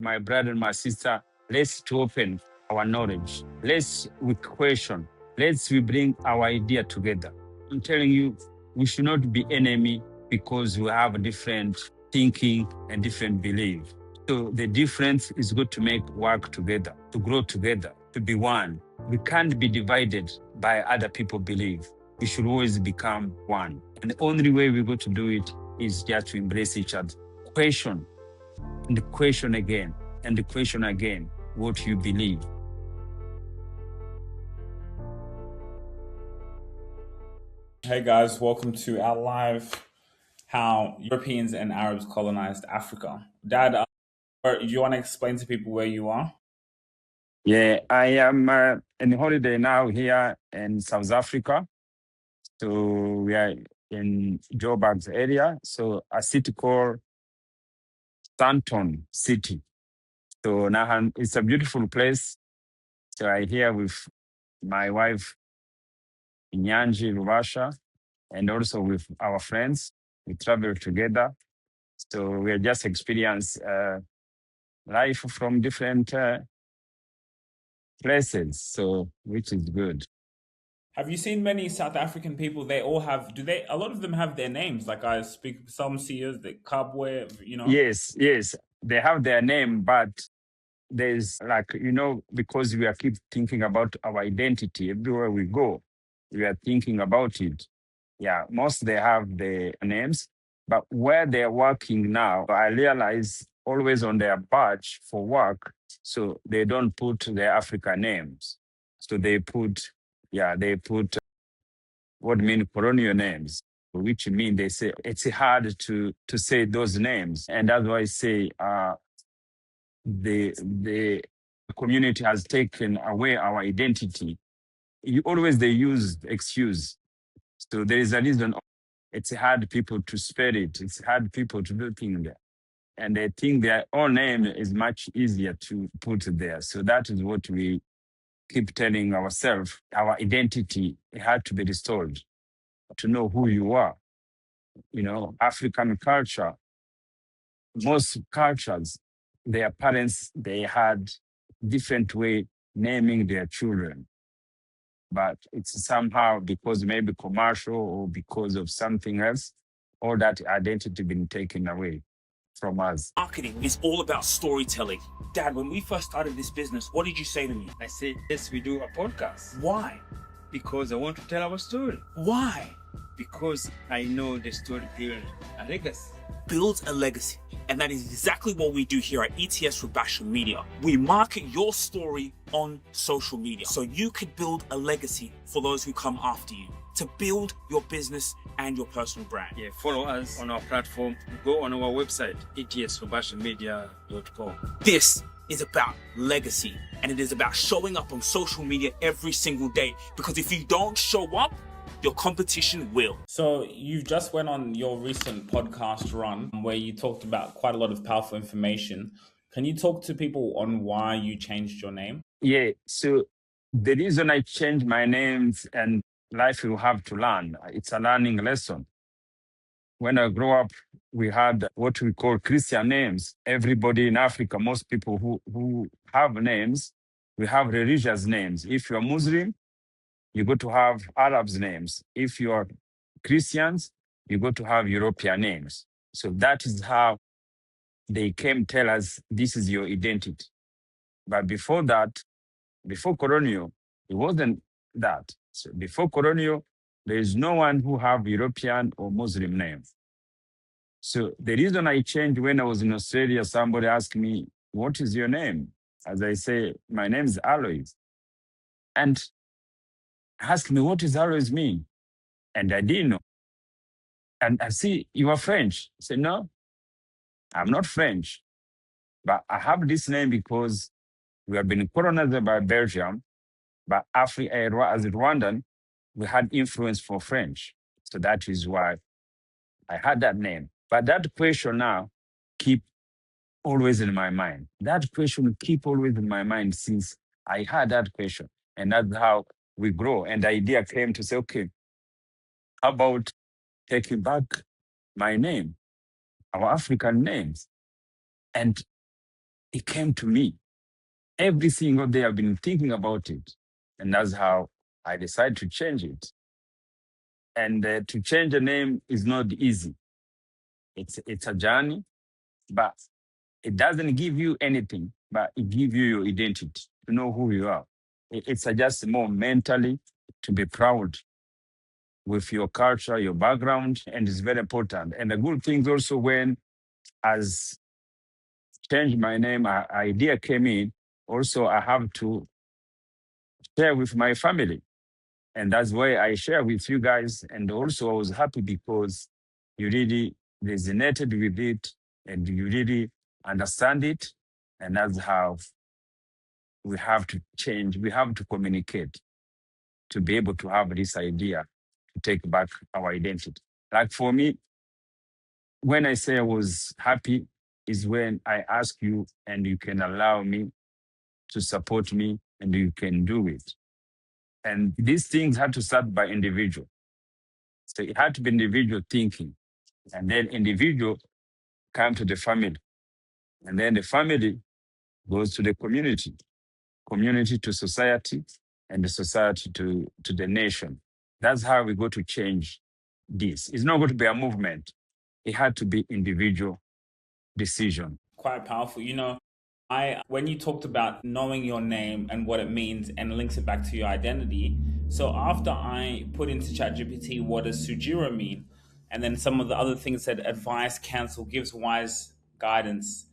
my brother and my sister, let's to open our knowledge. We question. We bring our idea together. I'm telling you, we should not be enemy because we have a different thinking and different belief. So the difference is good to make work together, to grow together, to be one. We can't be divided by other people believe. We should always become one. And the only way we're going to do it is just to embrace each other. Question, and the question again, and the question again, what you believe. Hey guys, welcome to our live How Europeans and Arabs Colonized Africa. Dad, do you want to explain to people where you are? Yeah, I am on holiday now here in South Africa. So we are in Joburg's area. So a city called Sandton City. So now it's a beautiful place. So I'm here with my wife, Ndiezeye Rubasha, and also with our friends. We travel together. So we are just experience life from different places. So which is good. Have you seen many South African people? They all have, a lot of them have their names. Like I speak, some CEOs, the Kabwe, Yes, they have their name, but there's because we are keep thinking about our identity everywhere we go, we are thinking about it. Yeah, most they have the names, but where they're working now, I realize always on their badge for work, so they don't put their African names. So they put what mean colonial names, which mean they say it's hard to say those names. And that's why I say the community has taken away our identity. They use excuse. So there is a reason. It's hard people to spell it. It's hard people to do things there. And they think their own name is much easier to put there. So that is what we keep telling ourselves. Our identity had to be restored to know who you are. African culture, most cultures, their parents, they had different way naming their children. But it's somehow because maybe commercial or because of something else, all that identity been taken away from us. Marketing is all about storytelling. Dad, when we first started this business, what did you say to me? I said, yes, we do a podcast. Why? Because I want to tell our story. Why? Because I know the story builds a legacy. Builds a legacy. And that is exactly what we do here at Ndiezeye Rubasha Media. We market your story on social media so you could build a legacy for those who come after you, to build your business and your personal brand. Yeah, follow us on our platform. Go on our website, ndiezeyerubashamedia.com. This is about legacy, and it is about showing up on social media every single day, because if you don't show up, your competition will. So you just went on your recent podcast run where you talked about quite a lot of powerful information. Can you talk to people on why you changed your name? Yeah, so the reason I changed my names, and life you have to learn, it's a learning lesson. When I grew up, we had what we call Christian names. Everybody in Africa, most people who have names, we have religious names. If you're Muslim, you go to have Arabs names. If you're Christians, you go to have European names. So that is how they came tell us this is your identity. But before that, before colonial, it wasn't that. So before colonial, there is no one who have European or Muslim names. So the reason I changed when I was in Australia, somebody asked me, what is your name? As I say, my name is Alois. And asked me, what does Alois mean? And I didn't know. And I see, you are French. I said, no, I'm not French. But I have this name because we have been colonized by Belgium, but Africa, as a Rwandan, we had influence for French. So that is why I had that name. But that question now keep always in my mind. That question keep always in my mind since I had that question. And that's how we grow. And the idea came to say, okay, how about taking back my name, our African names? And it came to me. Every single day I've been thinking about it. And that's how I decided to change it. And to change a name is not easy. It's a journey, but it doesn't give you anything, but it gives you your identity, to know who you are. It's just more mentally to be proud with your culture, your background, and it's very important. And the good things also when as change my name, idea came in, also I have to share with my family. And that's why I share with you guys. And also I was happy because you really resonated with it and you really understand it. And that's how we have to change, we have to communicate to be able to have this idea to take back our identity. Like for me, when I say I was happy, is when I ask you and you can allow me to support me and you can do it. And these things had to start by individual. So it had to be individual thinking. And then individual come to the family. And then the family goes to the community, community to society, and the society to the nation. That's how we go to change this. It's not going to be a movement. It had to be individual decision. Quite powerful. When you talked about knowing your name and what it means and links it back to your identity. So after I put into ChatGPT, what does Sujira mean? And then some of the other things said advice, counsel, gives wise guidance.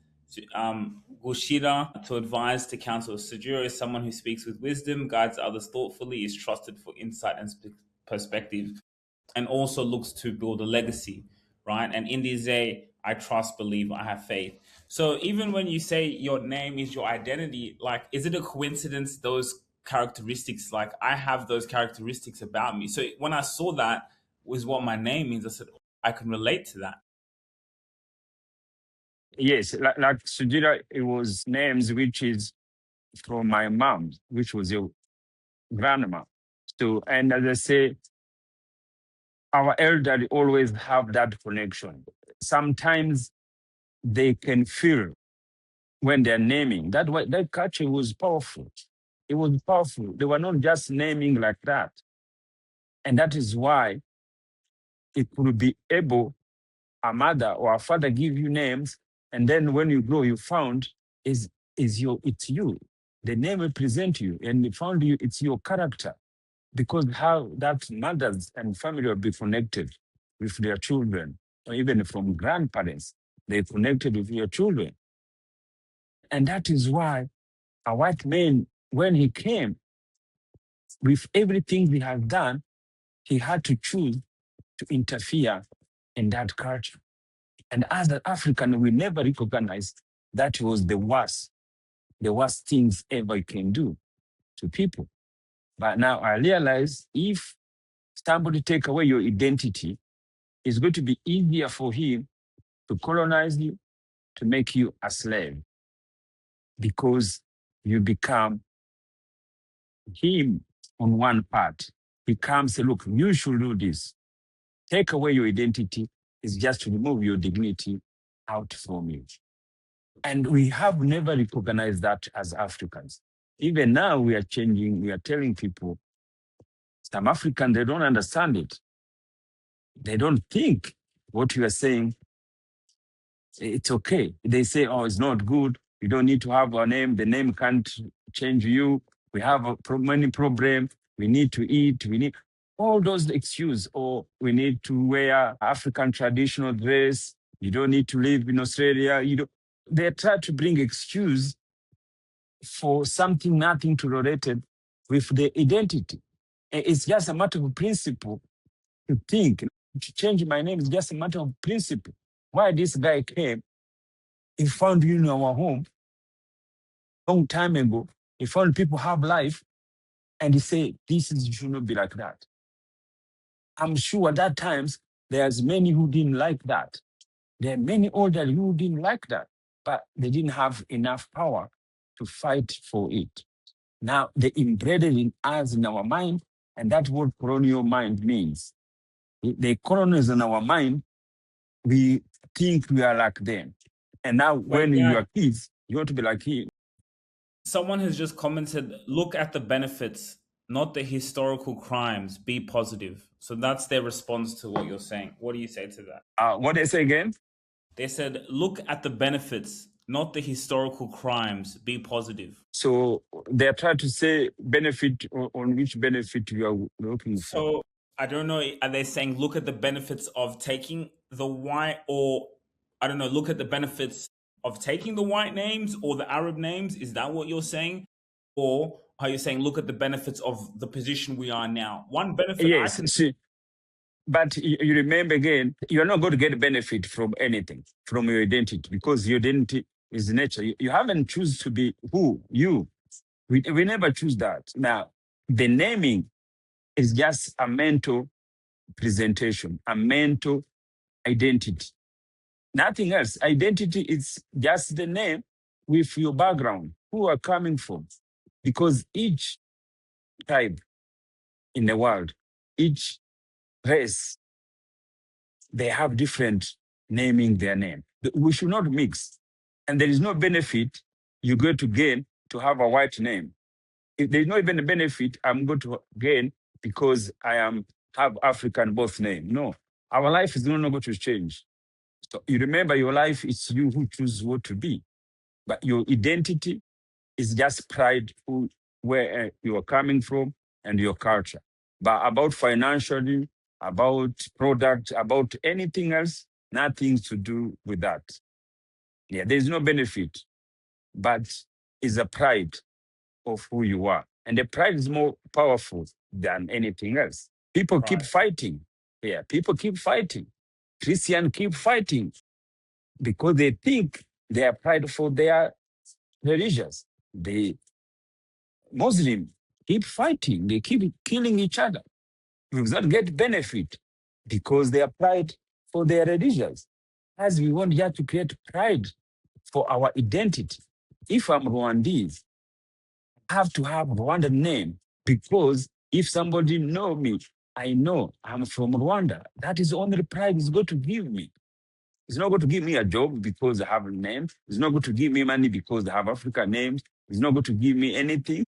Gushira, to advise, to counsel. Sujira is someone who speaks with wisdom, guides others thoughtfully, is trusted for insight and perspective, and also looks to build a legacy, right? And Ndiezeye, I trust, believe, I have faith. So even when you say your name is your identity, like, is it a coincidence those characteristics, like I have those characteristics about me? So when I saw that was what my name means, I said, I can relate to that. Yes, like Sujira, it was names which is from my mom, which was your grandma. So, and as I say, our elderly always have that connection. Sometimes they can feel when they're naming. That culture was powerful. It was powerful. They were not just naming like that. And that is why it could be able, a mother or a father give you names, and then when you grow, you found it's you. The name represent you, and they found you, it's your character. Because how that mothers and family will be connected with their children, or even from grandparents, they connected with your children. And that is why a white man, when he came, with everything he had done, he had to choose to interfere in that culture. And as an African, we never recognized that was the worst things ever you can do to people. But now I realize if somebody take away your identity, it's going to be easier for him to colonize you, to make you a slave, because you become him on one part. He comes and look, you should do this. Take away your identity is just to remove your dignity out from you. And we have never recognized that as Africans. Even now we are changing, we are telling people, some Africans, they don't understand it. They don't think what you are saying, it's okay. They say, oh, it's not good. You don't need to have a name. The name can't change you. We have many problems. We need to eat. We need all those excuses. Or we need to wear African traditional dress. You don't need to live in Australia. They try to bring excuse for something nothing to related with the identity. It's just a matter of principle to think. To change my name is just a matter of principle. Why this guy came, he found you in our home long time ago. He found people have life, and he said, should not be like that. I'm sure at that times, there's many who didn't like that. There are many older who didn't like that, but they didn't have enough power to fight for it. Now they embedded in us, in our mind, and that's what colonial mind means. They colonize in our mind, we think we are like them. And now when you are kids, You want to be like him. Someone has just commented, look at the benefits, not the historical crimes. Be positive. So that's their response to what you're saying. What do you say to that? What they say again? They said, look at the benefits, not the historical crimes. Be positive. So they are trying to say benefit on which benefit you are looking for. So I don't know. Are they saying look at the benefits of taking the white, or I don't know, look at the benefits of taking the white names or the Arab names? Is that what you're saying? Or are you saying look at the benefits of the position we are now? One benefit I Yes, can see, but you remember again, you're not going to get benefit from anything, from your identity, because your identity is nature. You haven't choose to be who, you. We never choose that. Now, the naming is just a mental presentation, a mental identity. Nothing else. Identity is just the name with your background, who you are coming from. Because each tribe in the world, each race, they have different naming their name. We should not mix. And there is no benefit you're going to gain to have a white name. If there's no even a benefit I'm going to gain because have African both name. No, our life is not going to change. So you remember your life, it's you who choose what to be. But your identity is just pride, where you are coming from and your culture. But about financially, about product, about anything else, nothing to do with that. Yeah, there's no benefit, but it's a pride of who you are. And the pride is more powerful than anything else. People keep fighting. Yeah, people keep fighting. Christians keep fighting because they think they are pride for their religions. The Muslim keep fighting. They keep killing each other. We will not get benefit because they are pride for their religions. As we want here to create pride for our identity. If I'm Rwandese, I have to have Rwandan name because if somebody know me, I know I'm from Rwanda. That is the only pride is going to give me. It's not going to give me a job because I have a name. It's not going to give me money because I have African names. It's not going to give me anything.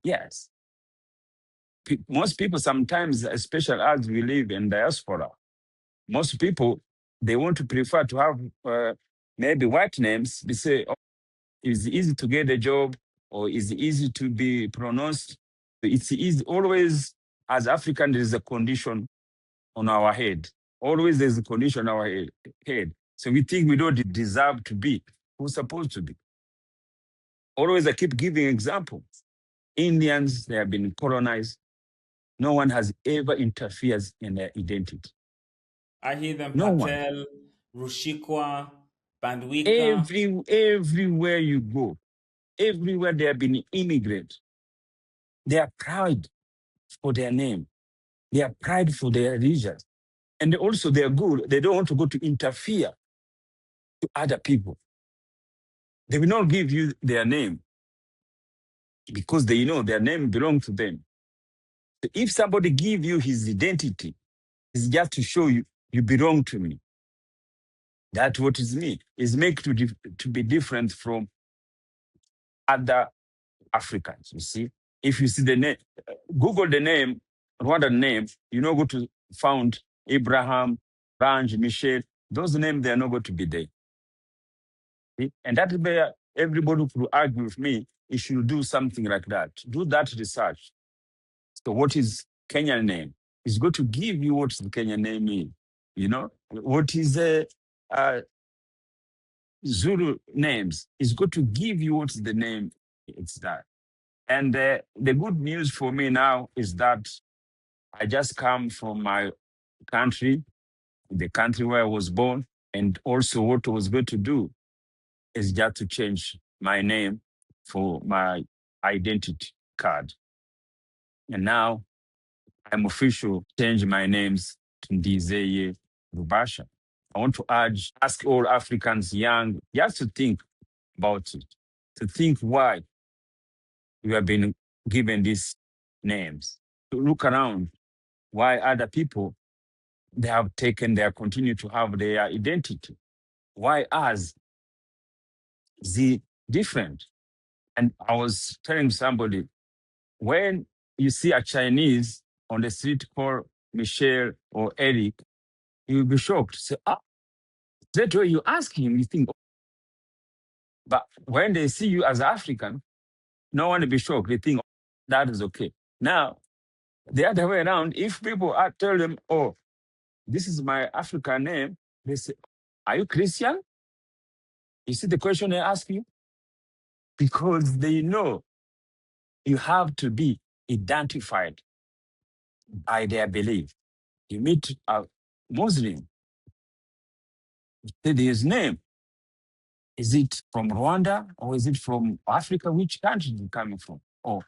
Yes. Most people sometimes, especially as we live in diaspora, most people, they want to prefer to have maybe white names. They say, oh, it's easy to get a job or it's easy to be pronounced. It's easy. Always, as African, there is a condition on our head. Always there's a condition on our head. So we think we don't deserve to be who's supposed to be. Always I keep giving examples. Indians, they have been colonized. No one has ever interfered in their identity. I hear them. No Patel, Rushikwa, Bandwika. Everywhere you go, everywhere they have been immigrants, they are proud for their name. They are proud for their religion. And also they are good. They don't want to go to interfere to other people. They will not give you their name because they know their name belongs to them. So if somebody give you his identity, it's just to show you, you belong to me. That's what is me. Is make to be different from other Africans, you see. If you see the name, Google the name, Rwandan name, you're not going to found Abraham, Ranj, Michelle. Those names, they are not going to be there. See? And that's where everybody who argue with me, you should do something like that. Do that research. So what is Kenyan name? It's going to give you what the Kenyan name is. You know, what is the Zulu names? It's going to give you what's the name. It's that. And the good news for me now is that I just come from my country, the country where I was born, and also what I was going to do is just to change my name for my identity card. And now I'm official, change my names to Ndiezeye Rubasha. I want to ask all Africans young, just to think about it, to think why we have been given these names, to look around why other people, they have taken, they continue to have their identity. Why us? different. And I was telling somebody, when you see a Chinese on the street called Michelle or Eric, you'll be shocked. Say, ah, that way you ask him, you think, but when they see you as African, no one will be shocked. They think, oh, that is okay. Now, the other way around, if people tell them, oh, this is my African name, they say, are you Christian? You see the question they ask you? Because they know you have to be identified by their belief. You meet a Muslim, say his name. Is it from Rwanda or is it from Africa? Which country is it coming from? Or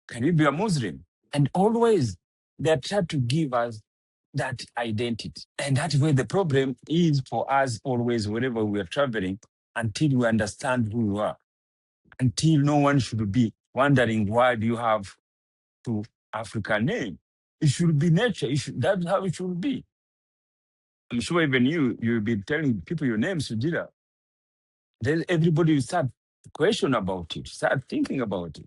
can you be a Muslim? And always they try to give us that identity. And that's where the problem is for us always, wherever we are traveling, until we understand who we are. Until no one should be wondering why do you have two African name. It should be nature. That's how it should be. I'm sure even you'll be telling people your names, Sujira. Then everybody will start to question about it, start thinking about it.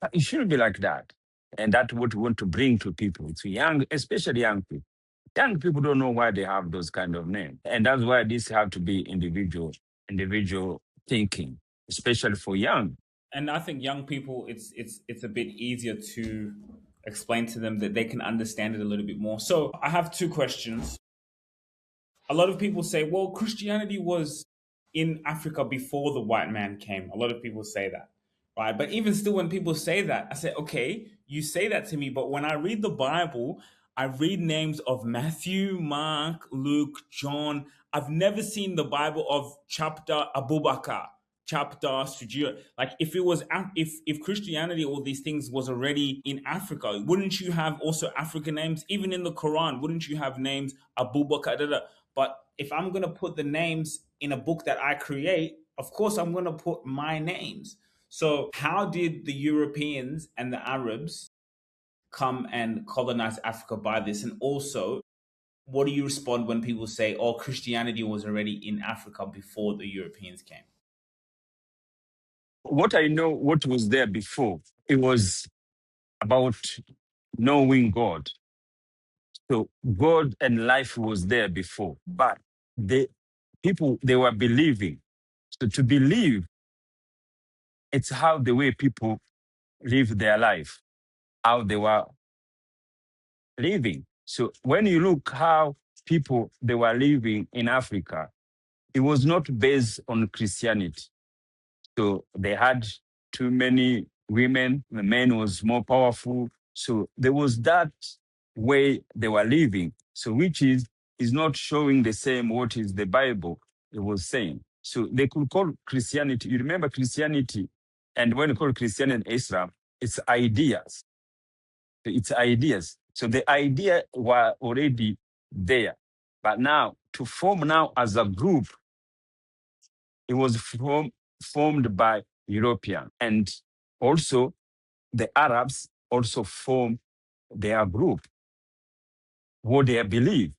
But it shouldn't be like that. And that's what we want to bring to people, to young, especially young people. Young people don't know why they have those kind of names. And that's why this have to be individual thinking, especially for young. And I think young people, it's a bit easier to explain to them that they can understand it a little bit more. So I have two questions. A lot of people say, well, Christianity was in Africa before the white man came. A lot of people say that, right? But even still, when people say that, I say, okay, you say that to me, but when I read the Bible, I read names of Matthew, Mark, Luke, John. I've never seen the Bible of chapter Abubakar, chapter Sujira. Like if it was, if Christianity, all these things was already in Africa, wouldn't you have also African names? Even in the Quran, wouldn't you have names Abubakar? Da, da. But if I'm going to put the names in a book that I create, of course, I'm going to put my names. So how did the Europeans and the Arabs come and colonize Africa by this? And also, what do you respond when people say, oh, Christianity was already in Africa before the Europeans came? What I know, what was there before, it was about knowing God. So God and life was there before, but the people, they were believing. So to believe, it's how the way people live their life, how they were living. So when you look how people, they were living in Africa, it was not based on Christianity. So they had too many women, the men was more powerful. So there was that way they were living. So which is not showing the same what is the Bible it was saying. So they could call Christianity. You remember Christianity, and when you call Christianity and Islam, it's ideas. It's ideas. So the idea were already there. But now to form now as a group, it was formed by European. And also the Arabs also formed their group, what they believe.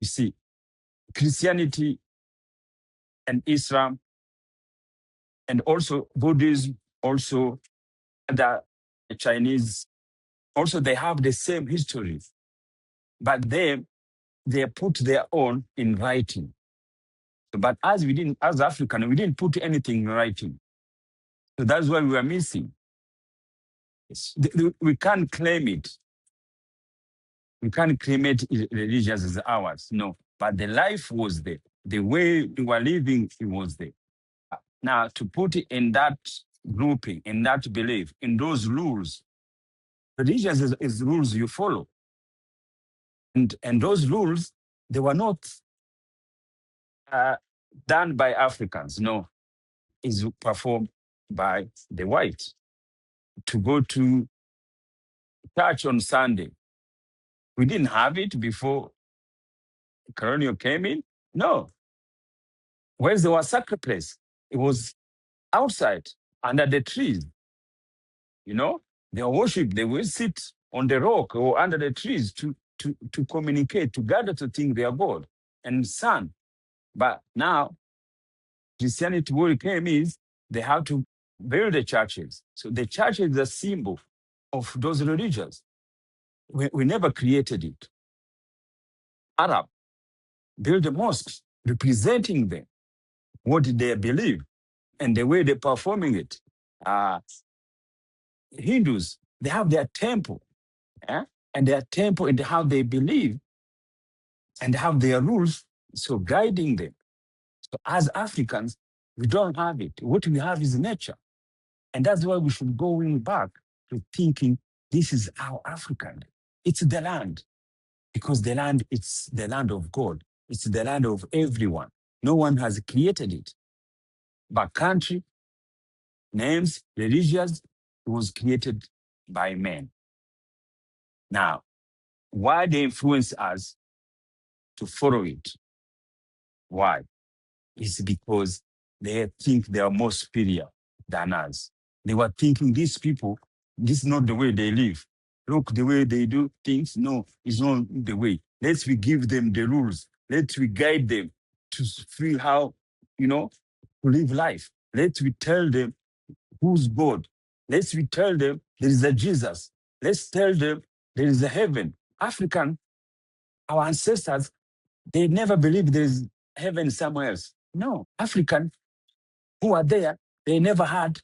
You see, Christianity and Islam and also Buddhism, also the Chinese, also they have the same histories, but they put their own in writing. But as African, we didn't put anything in writing. So that's why we were missing. We can't claim it. We can't claim it religious as ours, no. But the life was there. The way we were living, it was there. Now, to put it in that grouping, in that belief, in those rules, religious is rules you follow. And those rules, they were not done by Africans, no. It's performed by the whites. To go to church on Sunday, we didn't have it before colonial came in, no. Where's there was sacrifice? It was outside, under the trees. You know, they worship, they will sit on the rock or under the trees to communicate, to gather to think they are God and Son. But now, Christianity, where it came is, they have to build the churches. So the church is a symbol of those religions. We never created it. Arab build the mosques representing them, what they believe, and the way they're performing it. Hindus, they have their temple, and their temple and how they believe and have their rules, so guiding them. So as Africans, we don't have it. What we have is nature. And that's why we should going back to thinking this is our African. It's the land, because the land, it's the land of God. It's the land of everyone. No one has created it. But country, names, religions, it was created by men. Now, why they influence us to follow it? Why? It's because they think they are more superior than us. They were thinking these people, this is not the way they live. Look, the way they do things, no, it's not the way. Let's we give them the rules. Let's we guide them to feel how, to live life. Let's we tell them who's God. Let's we tell them there is a Jesus. Let's tell them there is a heaven. African, our ancestors, they never believed there is heaven somewhere else. No, African who are there, they never had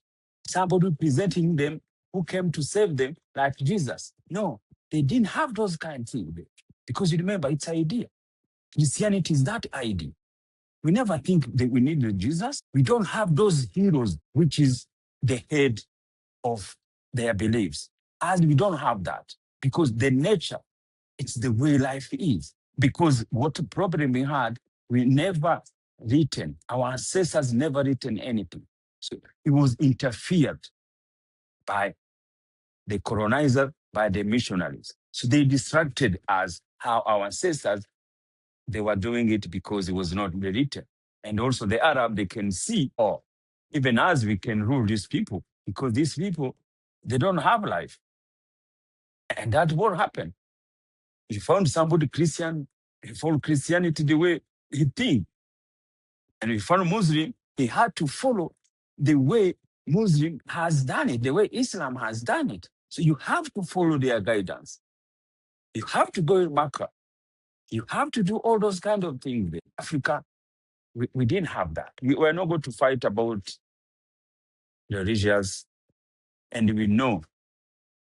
somebody presenting them who came to save them like Jesus. No, they didn't have those kind of things. Because you remember, it's idea. Christianity is that idea. We never think that we need Jesus. We don't have those heroes, which is the head of their beliefs. As we don't have that, because the nature, it's the way life is. Because what problem we had, we never written, our ancestors never written anything. So it was interfered by the colonizer, by the missionaries. So they distracted us how our ancestors, they were doing it because it was not written. And also the Arab, they can see, oh, even us, we can rule these people because these people, they don't have life. And that won't happen. If you found somebody Christian, he follow Christianity the way he think. And if you found Muslim, he had to follow the way Muslim has done it, the way Islam has done it. So you have to follow their guidance. You have to go in Makkah. You have to do all those kind of things. In Africa, we didn't have that. We were not going to fight about the religious, and we know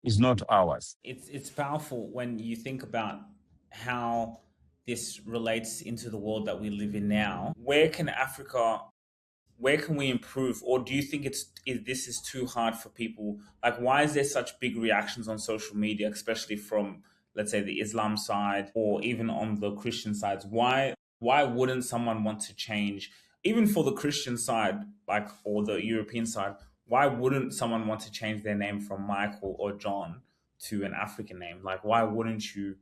it's not ours. It's powerful when you think about how this relates into the world that we live in now. Where can we improve, or do you think this is too hard for people? Like, why is there such big reactions on social media, especially from, let's say, the Islam side or even on the Christian sides? Why wouldn't someone want to change, even for the Christian side, like, or the European side? Why wouldn't someone want to change their name from Michael or John to an African name? Like, why wouldn't you?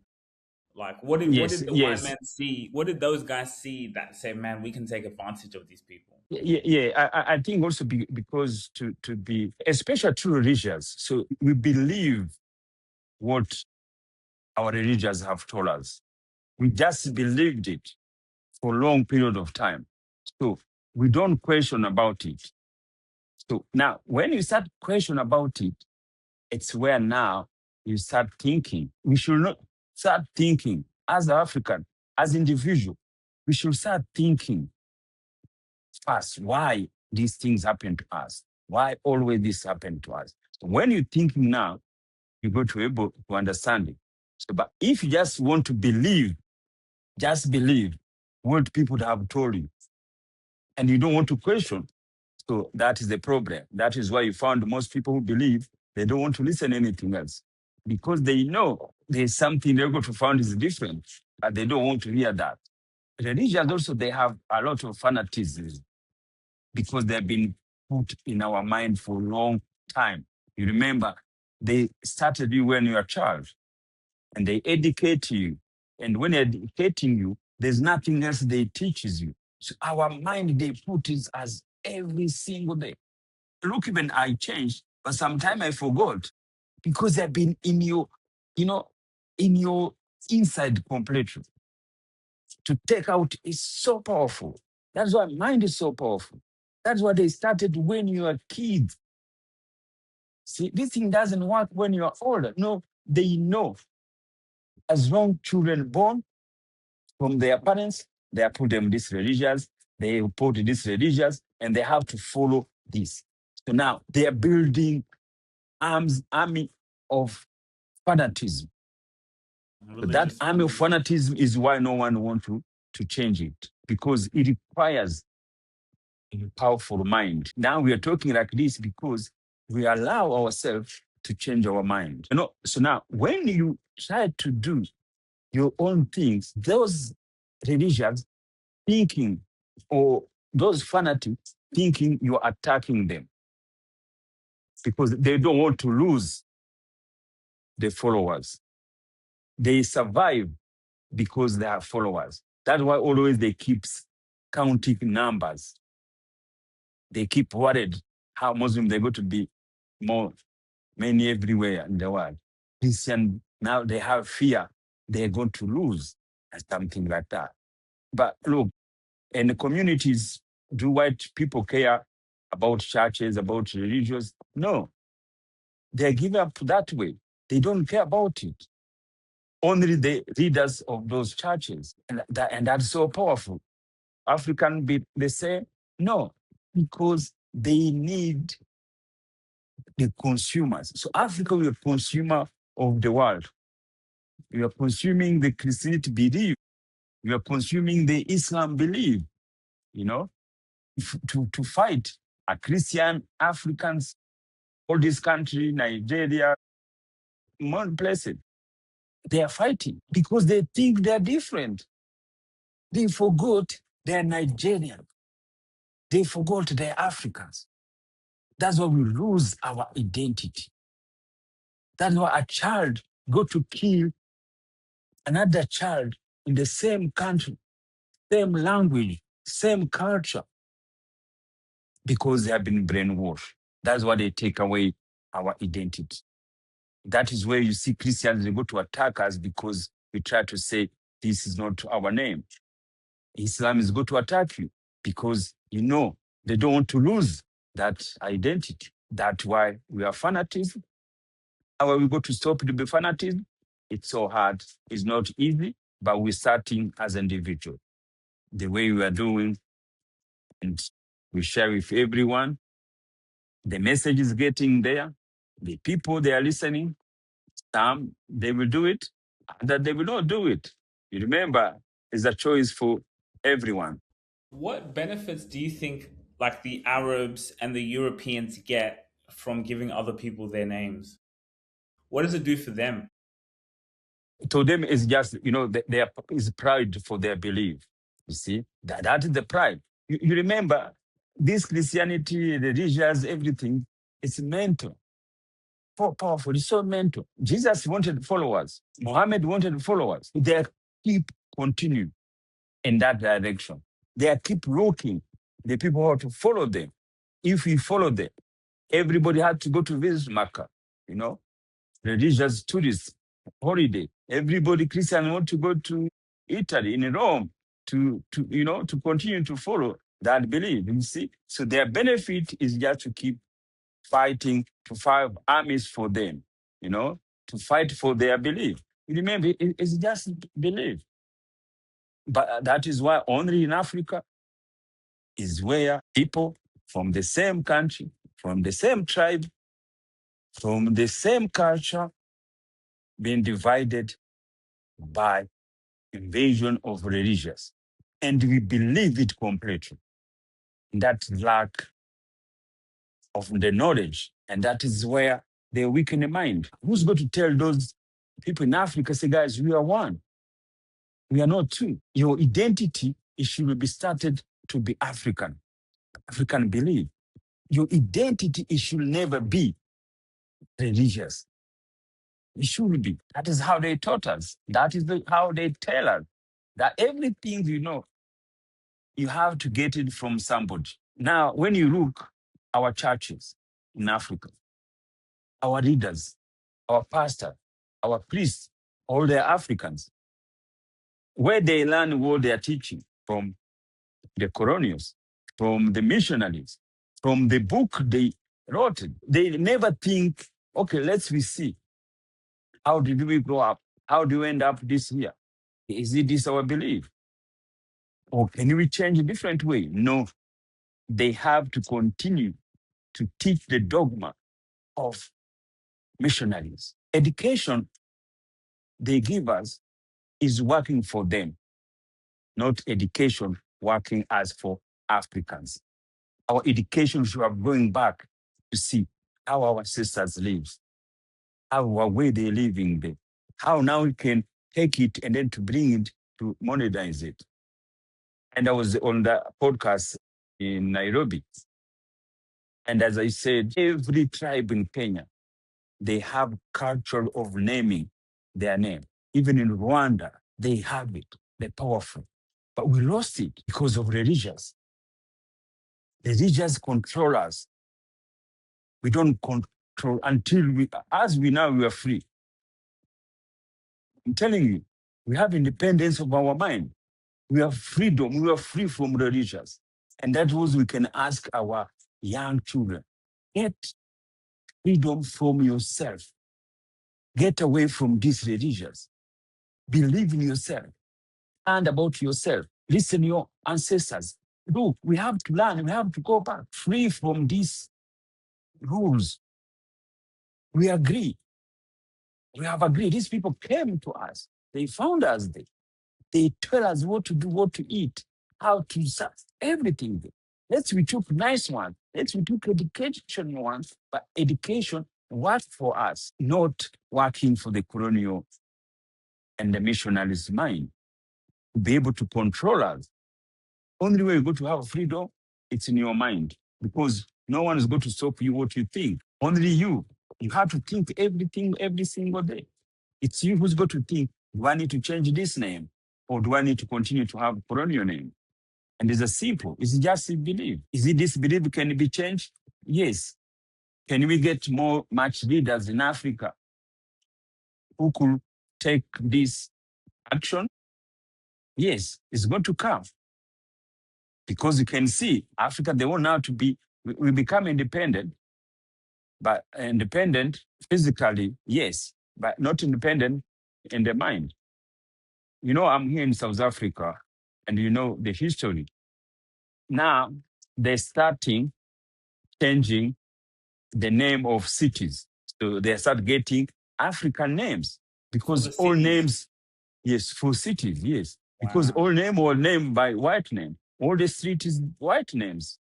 Like, what did the white man see? What did those guys see that say, man, we can take advantage of these people? I think also because to be, especially true religious, so we believe what our religions have told us. We just believed it for a long period of time. So we don't question about it. So now, when you start question about it, it's where now you start thinking. We should not start thinking as African, as individual. We should start thinking first why these things happen to us. Why always this happen to us? So when you're thinking now, you go to able to understand it. So, but if you just want to believe, just believe what people have told you, and you don't want to question, so that is the problem. That is why you found most people who believe, they don't want to listen to anything else because they know there's something they're going to find is different, but they don't want to hear that. Religions also, they have a lot of fanaticism because they've been put in our mind for a long time. You remember, they started you when you were a child and they educate you. And when they're educating you, there's nothing else they teaches you. So our mind, they put it as every single day. Look, even I changed, but sometimes I forgot because they've been in your, in your inside completely. To take out is so powerful. That's why mind is so powerful. That's why they started when you were kids. See, this thing doesn't work when you're older. No, they know. As long children born from their parents, they are put them this religious, they put this religious, and they have to follow this. So now they are building army of fanatism. But that Religious army of fanatism. fanatism is why no one wants to change it, because it requires a powerful mind. Now we are talking like this because we allow ourselves to change our mind. So now when you try to do your own things, those religions thinking, or those fanatics thinking you're attacking them because they don't want to lose the followers. They survive because they have followers. That's why always they keep counting numbers. They keep worried how Muslim they're going to be many everywhere in the world. Christian, now they have fear they're going to lose and something like that. But look, in the communities, do white people care about churches, about religions? No, they give up that way. They don't care about it. Only the leaders of those churches. And that's so powerful. African be the same? No, because they need the consumers. So Africa, we are consumer of the world. We are consuming the Christianity belief. We are consuming the Islam belief, you know, to fight a Christian, Africans, all this country, Nigeria, more places. They are fighting because they think they're different. They forgot they're Nigerian. They forgot they're Africans. That's why we lose our identity. That's why a child go to kill another child in the same country, same language, same culture, because they have been brainwashed. That's why they take away our identity. That is where you see Christians, they go to attack us because we try to say, this is not our name. Islam is going to attack you because, they don't want to lose that identity. That's why we are fanatism. How are we going to stop the fanatism? It's so hard. It's not easy, but we're starting as individuals. The way we are doing, and we share with everyone. The message is getting there. The people, they are listening. Some, they will do it, that they will not do it. You remember, it's a choice for everyone. What benefits do you think like the Arabs and the Europeans get from giving other people their names? What does it do for them? To them, it's just, there is pride for their belief. You see, that is the pride. You remember, this Christianity, the religious, everything, it's mental. Powerful, it's so mental. Jesus wanted followers. Muhammad wanted followers. They keep continuing in that direction. They keep looking. The people have to follow them. If we follow them, everybody had to go to visit Mecca, religious tourists, holiday. Everybody, Christian, want to go to Italy, in Rome, to continue to follow that belief. You see, so their benefit is just to keep fighting, to fight armies for them, to fight for their belief. Remember, it's just belief. But that is why only in Africa is where people from the same country, from the same tribe, from the same culture, being divided by invasion of religions. And we believe it completely. That lack of the knowledge. And that is where they weaken the mind. Who's going to tell those people in Africa, say, guys, we are one. We are not two. Your identity, it should be started to be African. African belief. Your identity, it should never be religious. It should be. That is how they taught us. That is how they tell us that everything you have to get it from somebody. Now, when you look our churches in Africa, our leaders, our pastors, our priests, all they are Africans, where they learn what they are teaching from the colonials, from the missionaries, from the book rotted. They never think, okay, let's we see. How did we grow up? How do we end up this year? Is it this our belief? Or can we change a different way? No, they have to continue to teach the dogma of missionaries. Education they give us is working for them, not education working as for Africans. Our education should have going back to see how our ancestors live, how way they living there, how now we can take it and then to bring it to modernize it. And I was on the podcast in Nairobi. And as I said, every tribe in Kenya, they have culture of naming their name. Even in Rwanda, they have it. They're powerful. But we lost it because of religious. The religious control us. We don't control until we, as we now, we are free. I'm telling you, we have independence of our mind. We have freedom. We are free from religious. And that was we can ask our young children, get freedom from yourself. Get away from these religions. Believe in yourself. And about yourself. Listen to your ancestors. Look, we have to learn. We have to go back. Free from these rules. We agree. We have agreed. These people came to us. They found us there. They tell us what to do, what to eat, how to serve, everything. Let's we took nice one. Let's we took education ones, but education worked for us, not working for the colonial and the missionaries' mind. To be able to control us. Only way you're going to have freedom, it's in your mind. Because no one is going to stop you what you think. Only you. You have to think everything every single day. It's you who's going to think, do I need to change this name? Or do I need to continue to have colonial name? And it's a simple, it's just a belief. Is it this belief can be changed? Yes. Can we get more much leaders in Africa who could take this action? Yes, it's going to come. Because you can see Africa, they want now to be, we become independent, but independent physically, yes, but not independent in the mind. You know, I'm here in South Africa, and you know the history. Now, they're starting changing the name of cities. So they start getting African names because all names, yes, for cities, yes. Wow. Because all name were named by white name. All the street is white names.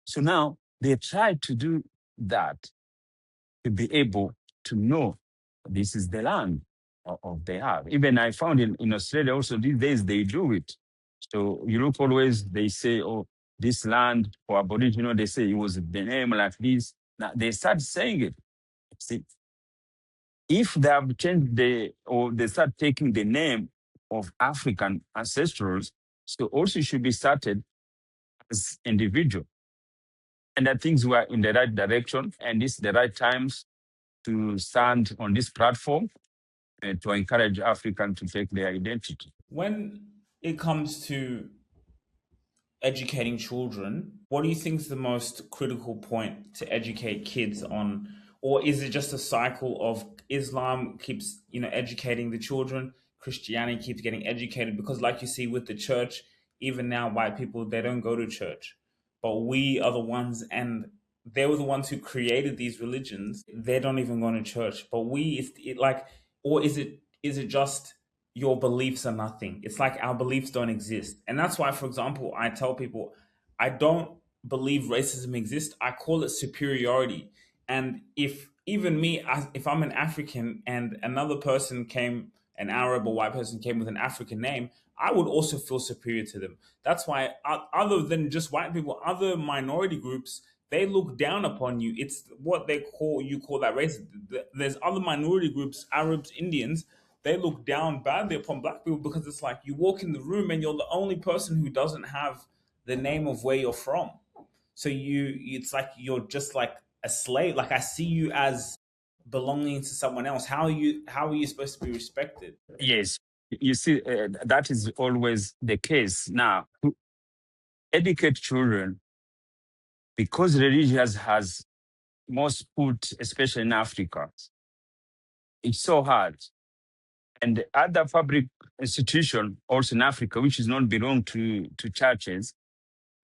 So now they try to do that to be able to know this is the land of they have. Even I found in Australia also these days they do it. So you look always, they say, oh, this land for Aboriginal, they say it was the name like this. Now they start saying it. See, if they have changed or they start taking the name of African ancestors, so also should be started as individual. And I think we are in the right direction, and it's the right times to stand on this platform to encourage Africans to take their identity. When it comes to educating children, what do you think is the most critical point to educate kids on? Or is it just a cycle of Islam keeps, educating the children, Christianity keeps getting educated? Because like you see with the church, even now white people, they don't go to church. But we are the ones, and they were the ones who created these religions. They don't even go to church. But or is it just your beliefs are nothing? It's like our beliefs don't exist. And that's why, for example, I tell people, I don't believe racism exists. I call it superiority. And if even me, if I'm an African and another person came, an Arab or white person came with an African name, I would also feel superior to them. That's why, other than just white people, other minority groups, they look down upon you. It's what you call that race. There's other minority groups, Arabs, Indians, they look down badly upon black people because it's like you walk in the room and you're the only person who doesn't have the name of where you're from. So it's like you're just like a slave. Like I see you as belonging to someone else. How are you supposed to be respected? Yes, you see, that is always the case. Now, to educate children, because religion has most put, especially in Africa, it's so hard. And the other public institution also in Africa, which is not belong to churches,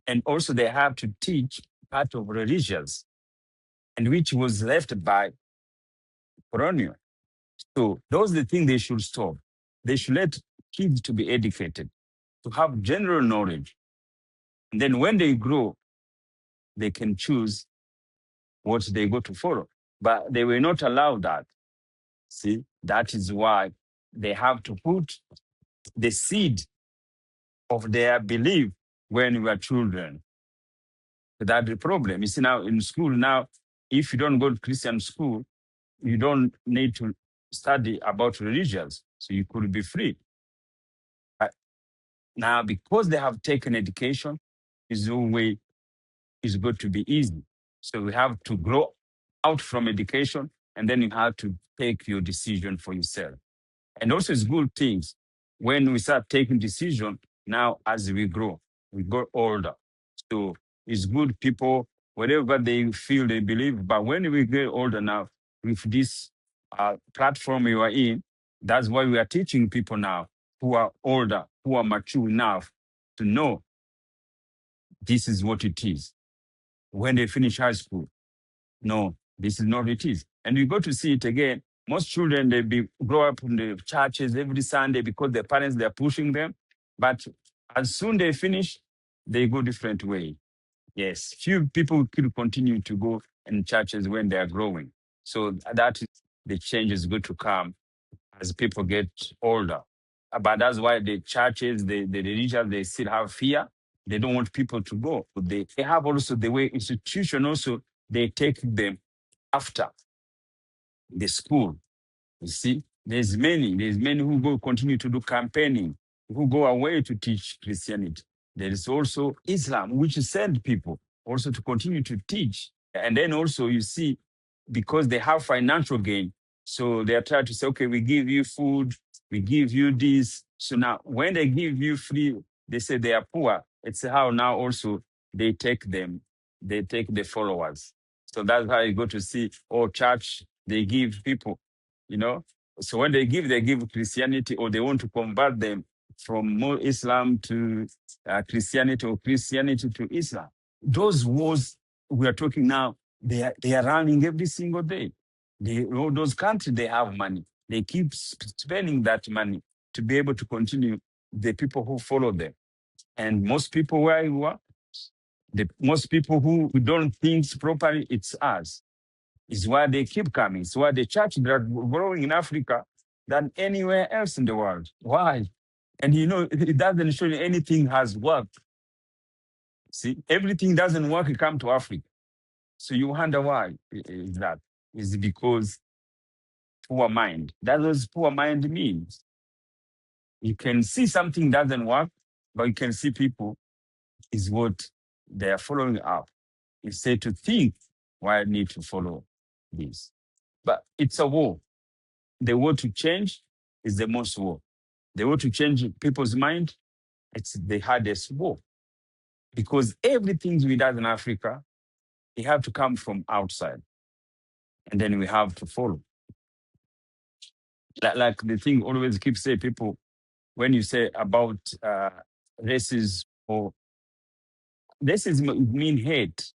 and also they have to teach part of religions, and which was left by colonial. So those are the things they should stop. They should let kids to be educated, to have general knowledge. And then when they grow, they can choose what they go to follow. But they will not allow that. See, that is why they have to put the seed of their belief when we are children. That's the problem. You see, now in school, now, if you don't go to Christian school, you don't need to study about religions. So you could be free. But now, because they have taken education, is no way is going to be easy. So we have to grow out from education, and then you have to take your decision for yourself. And also, it's good things when we start taking decision now as we grow, we grow older. So it's good people, whatever they feel they believe. But when we get older now, with this platform you are in, that's why we are teaching people now who are older, who are mature enough to know this is what it is. When they finish high school, no, this is not what it is. And you go to see it again. Most children, grow up in the churches every Sunday because their parents, they're pushing them. But as soon they finish, they go different way. Yes, few people could continue to go in churches when they are growing. So that is the change is good to come as people get older. But that's why the churches, the religions, they still have fear. They don't want people to go. They have also the way institution also, they take them after the school. You see, there's many who go continue to do campaigning, who go away to teach Christianity. There is also Islam, which send people also to continue to teach. And then also you see, because they have financial gain, so they are trying to say, okay, we give you food, we give you this. So now when they give you free, they say they are poor. It's how now also they take them, they take the followers. So that's how you go to see, oh, church, they give people, you know. So when they give Christianity, or they want to convert them from more Islam to Christianity, or Christianity to Islam. Those wars we are talking now, they are running every single day. All those countries, they have money. They keep spending that money to be able to continue the people who follow them. And most people where you are, most people who don't think properly, it's us. It's why they keep coming. It's why the church is growing in Africa than anywhere else in the world. Why? And you know, it doesn't show you anything has worked. See, everything doesn't work, you come to Africa. So you wonder why is that? Is because poor mind. That's what poor mind means. You can see something doesn't work, but you can see people is what they are following up. Instead to think why I need to follow this. But it's a war. The war to change is the most war. The war to change people's mind, it's the hardest war. Because everything we do in Africa, it have to come from outside. And then we have to follow. Like the thing always keeps saying, people, when you say about racism, or racism mean hate.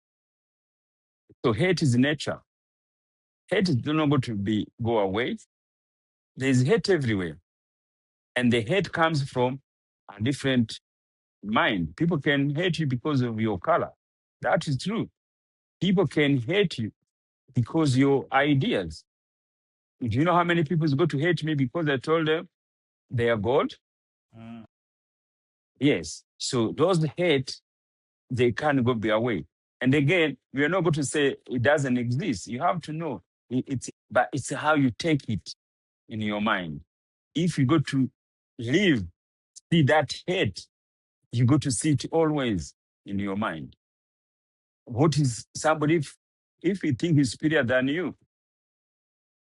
So hate is nature. Hate is not going to go away. There's hate everywhere. And the hate comes from a different mind. People can hate you because of your color. That is true. People can hate you because your ideas. Do you know how many people go to hate me because I told them they are God? Mm. Yes. So those hate, they can't go be away. And again, we are not going to say it doesn't exist. You have to know but it's how you take it in your mind. If you go to live, see that hate, you go to see it always in your mind. What is somebody, if you think he's superior than you,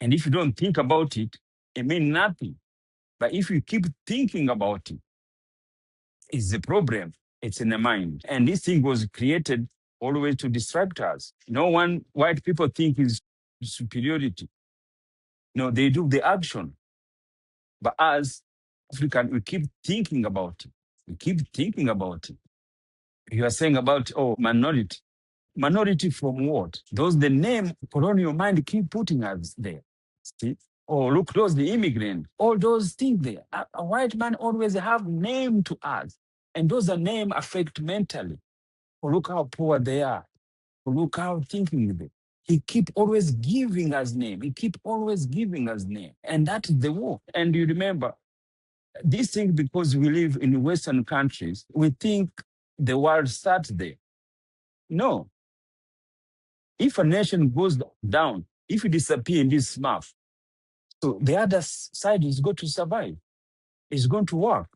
and if you don't think about it, it means nothing. But if you keep thinking about it, it's the problem. It's in the mind. And this thing was created always to distract us. No one white people think is superiority. No, they do the action. But as African, we keep thinking about it. We keep thinking about it. You are saying about, oh, minority. Minority from what? Those the name colonial mind keep putting us there. See? Oh, look, those the immigrant. All those things there. A white man always have name to us. And those are name affect mentally. Oh, look how poor they are. Oh, look how thinking they. He keep always giving us name. He keep always giving us name. And that is the war. And you remember, this thing, because we live in Western countries, we think the world starts there. No. If a nation goes down, if you disappear in this map, so the other side is going to survive. It's going to work.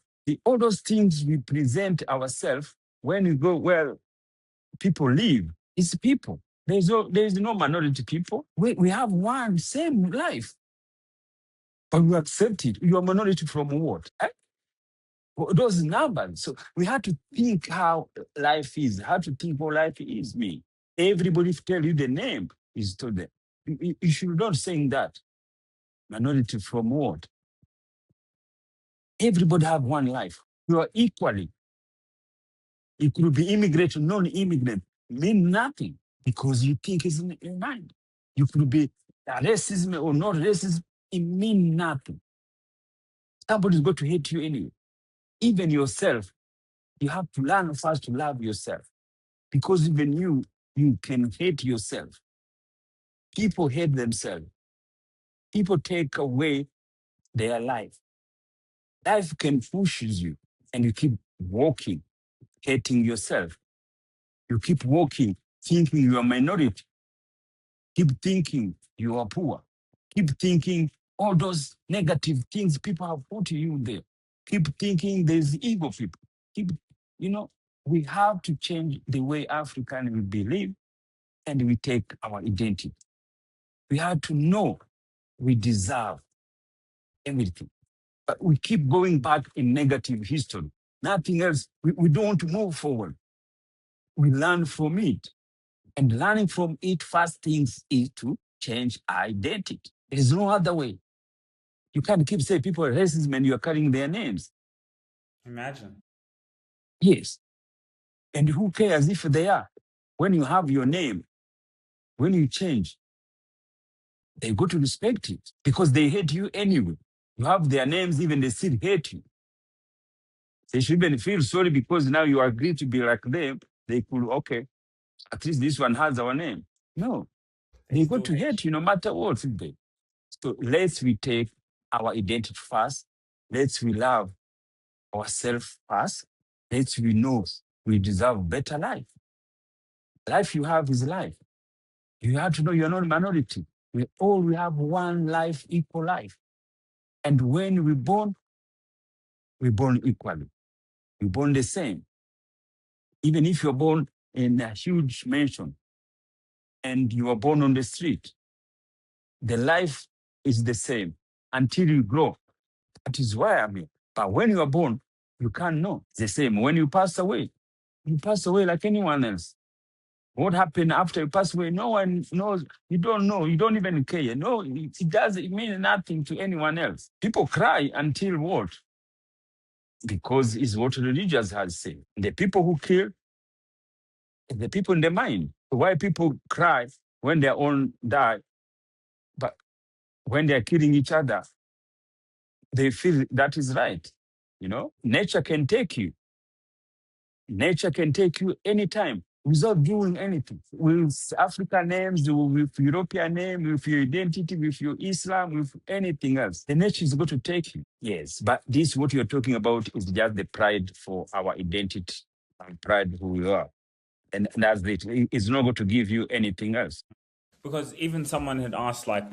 All those things we present ourselves when we go where people live, it's people. There is no minority people. We have one same life, but we accept it. You are minority from what? Those numbers. So we have to think how life is, how to think what life is me. Everybody tell you the name is to them. You should not saying that. Minority from what? Everybody have one life. You are equally. It could be immigrant or non-immigrant. Mean nothing because you think it's in your mind. You could be racism or not racism. It mean nothing. Somebody's going to hate you anyway. Even yourself, you have to learn first to love yourself. Because even you can hate yourself. People hate themselves. People take away their life. Life can push you and you keep walking, hating yourself. You keep walking, thinking you are minority. Keep thinking you are poor. Keep thinking all those negative things people have put you there. Keep thinking there's ego people. We have to change the way African we believe and we take our identity. We have to know we deserve everything. But we keep going back in negative history. Nothing else. We don't want to move forward. We learn from it. And learning from it, first things is to change identity. There is no other way. You can't keep saying people are racist and you are carrying their names. Imagine. Yes. And who cares if they are? When you have your name, when you change, they go to respect it because they hate you anyway. You have their names, even they still hate you. They should even feel sorry because now you agree to be like them. They could, okay, at least this one has our name. No, they're going to hate you no matter what. So let's we take our identity first. Let's we love ourselves first. Let's we know we deserve better life. Life you have is life. You have to know you're not a minority. We have one life, equal life. And when we're born equally. We're born the same. Even if you're born in a huge mansion and you are born on the street, the life is the same until you grow. That is why I'm here. But when you are born, you can't know. It's the same. When you pass away like anyone else. What happened after you pass away? No one knows. You don't know. You don't even care. No, it means nothing to anyone else. People cry until what? Because it's what religious has said. The people who kill, the people in the mind. Why people cry when their own die, but when they're killing each other, they feel that is right. Nature can take you. Nature can take you anytime without doing anything. With African names, with European name, with your identity, with your Islam, with anything else. The nature is going to take you. Yes, but this, what you're talking about, is just the pride for our identity and pride who we are. And that's it. It's not going to give you anything else. Because even someone had asked, like,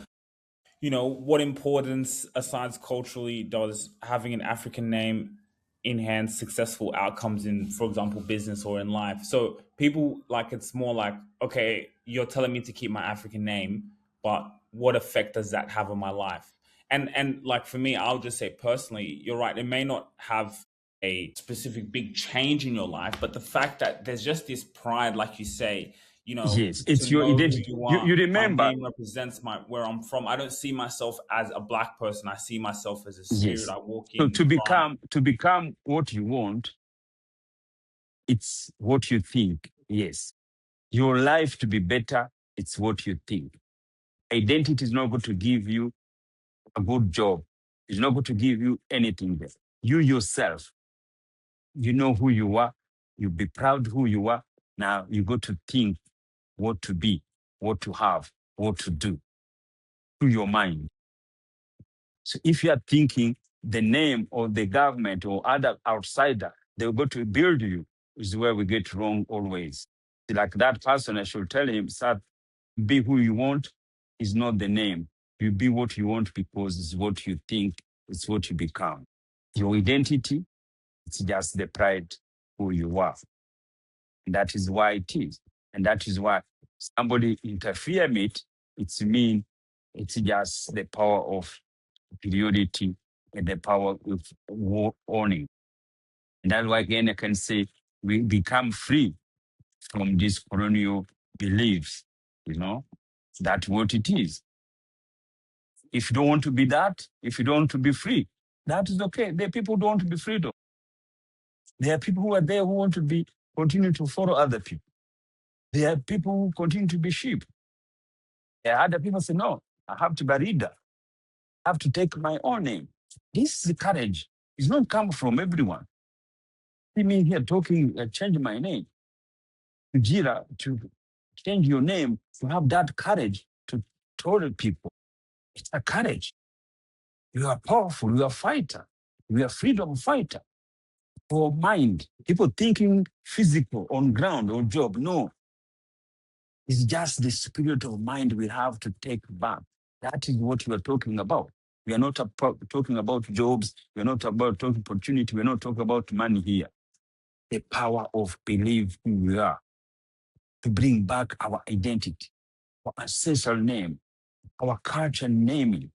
what importance, aside culturally, does having an African name enhance successful outcomes in, for example, business or in life? So people, it's more like, okay, you're telling me to keep my African name, but what effect does that have on my life? And like for me, I'll just say personally, you're right. It may not have a specific big change in your life, but the fact that there's just this pride, like you say, Yes, to it's your know who identity. you You, are. you My remember, name represents where I'm from. I don't see myself as a black person. I see myself as a spirit. yes. I walk So in pride. to become what you want, it's what you think. Yes. Your life to be better, it's what you think. Identity is not going to give you a good job. It's not going to give you anything there. You yourself, you know who you are. You be proud who you are. Now you got to think what to be, what to have, what to do through your mind. So if you are thinking the name of the government or other outsider, they're going to build you, is where we get wrong always. Like that person, I should tell him, sir, be who you want is not the name. You be what you want because it's what you think, it's what you become. Your identity, it's just the pride who you are. And that is why it is. And that is why somebody interfere with it, it's mean it's just the power of superiority and the power of owning. And that's why again I can say we become free from these colonial beliefs, that's what it is. If you don't want to be that, if you don't want to be free, that is okay. There are people who don't want to be free though. There are people who are there who want to continue to follow other people. There are people who continue to be sheep. There are other people say, no, I have to be a leader. I have to take my own name. This is the courage. It's not come from everyone. See me here talking, change my name. Jira, to change your name, to have that courage to tell people. It's a courage. You are powerful. You are a fighter. You are a freedom fighter. For mind, people thinking physical on ground or job. No, it's just the spirit of mind we have to take back. That is what we are talking about. We are not talking about jobs. We are not about talking opportunity. We are not talking about money here. The power of believe who we are, to bring back our identity, our ancestral name, our culture naming.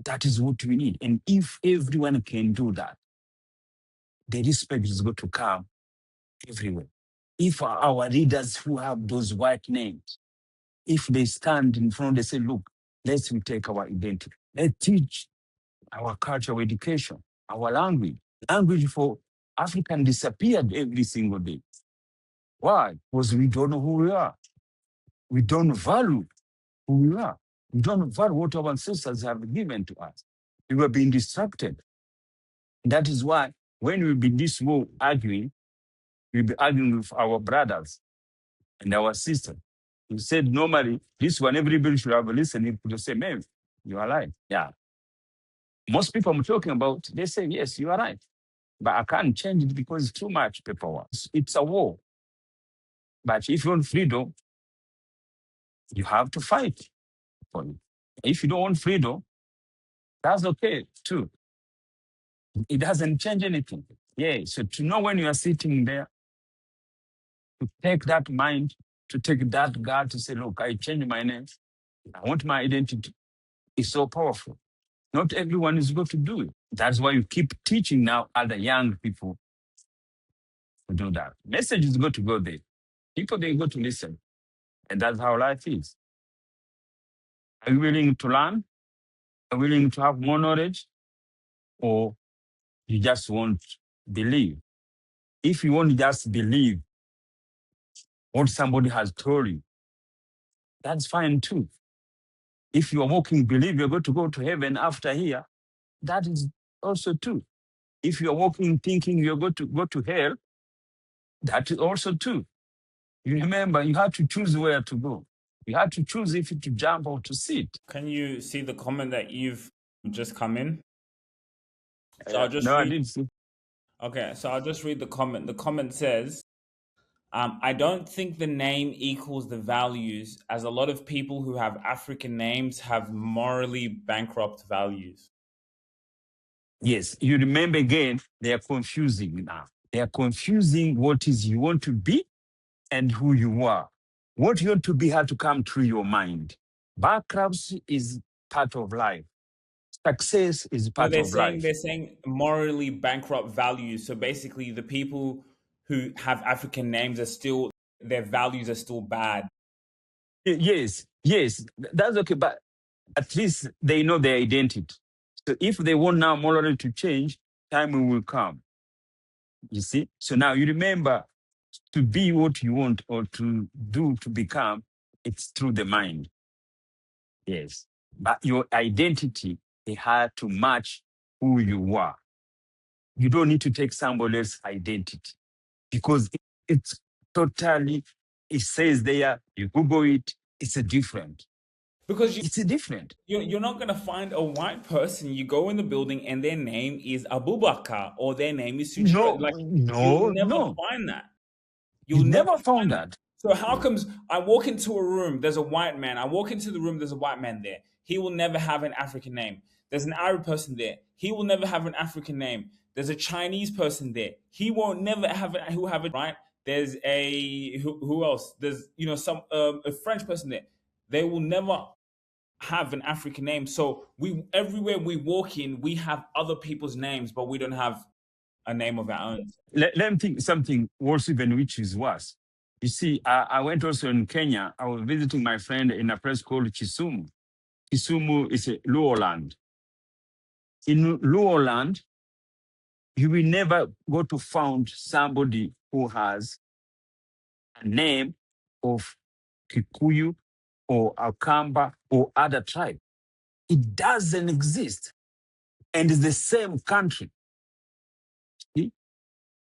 That is what we need. And if everyone can do that, the respect is going to come everywhere. If our leaders who have those white names, if they stand in front, they say, look, let's take our identity. Let's teach our cultural education, our language. Language for African disappeared every single day. Why? Because we don't know who we are. We don't value who we are. We don't value what our ancestors have given to us. We were being distracted. That is why when we'll be this war arguing, we'll be arguing with our brothers and our sisters. We said normally, this one, everybody should have listened to say, man, you are right. Yeah. Most people I'm talking about, they say, yes, you are right. But I can't change it because it's too much paperwork. It's a war. But if you want freedom, you have to fight for it. If you don't want freedom, that's okay too. It doesn't change anything. Yeah. So to know when you are sitting there, to take that mind, to take that God to say, look, I change my name. I want my identity. It's so powerful. Not everyone is going to do it. That's why you keep teaching now other young people to do that. Message is going to go there. People, they go to listen. And that's how life is. Are you willing to learn? Are you willing to have more knowledge? Or you just won't believe? If you won't just believe what somebody has told you, that's fine too. If you are walking, believe you're going to go to heaven after here, that is also true. If you are walking thinking you're going to go to hell, that is also true. You remember, you have to choose where to go. You have to choose if to jump or to sit. Can you see the comment that you've just come in? So I'll just No, I read. didn't see. Okay, so I'll just read the comment. The comment says, I don't think the name equals the values, as a lot of people who have African names have morally bankrupt values. Yes, you remember again, they are confusing now. They are confusing what is you want to be and who you are. What you want to be had to come through your mind. Bankruptcy is part of life. Success is No, part of life. they're saying morally bankrupt values. So basically, the people who have African names are still, their values are still bad. Yes, that's okay, but at least they know their identity. So if they want now morally to change, time will come. You see? So now you remember, to be what you want or to do, to become, it's through the mind. Yes. But your identity, it had to match who you are. You don't need to take somebody else's identity because it's totally, it says there, you Google it, it's a different. Because It's a different. you're not going to find a white person. You go in the building and their name is Abubakar or their name is Sujira. Like, you'll never No. find that. You You'll never never found find that. that. So how comes I walk into a room, there's a white man. I walk into the room, there's a white man there. He will never have an African name. There's an Arab person there. He will never have an African name. There's a Chinese person there. He won't never have it. Who have it, right? There's a who else? There's some a French person there. They will never have an African name. So we everywhere we walk in, we have other people's names, but we don't have a name of our own. Let me think something worse, even which is worse. You see, I went also in Kenya. I was visiting my friend in a place called Kisumu. Kisumu is a Luo land. In Luo land, you will never go to find somebody who has a name of Kikuyu or Akamba or other tribe. It doesn't exist. And it's the same country. See?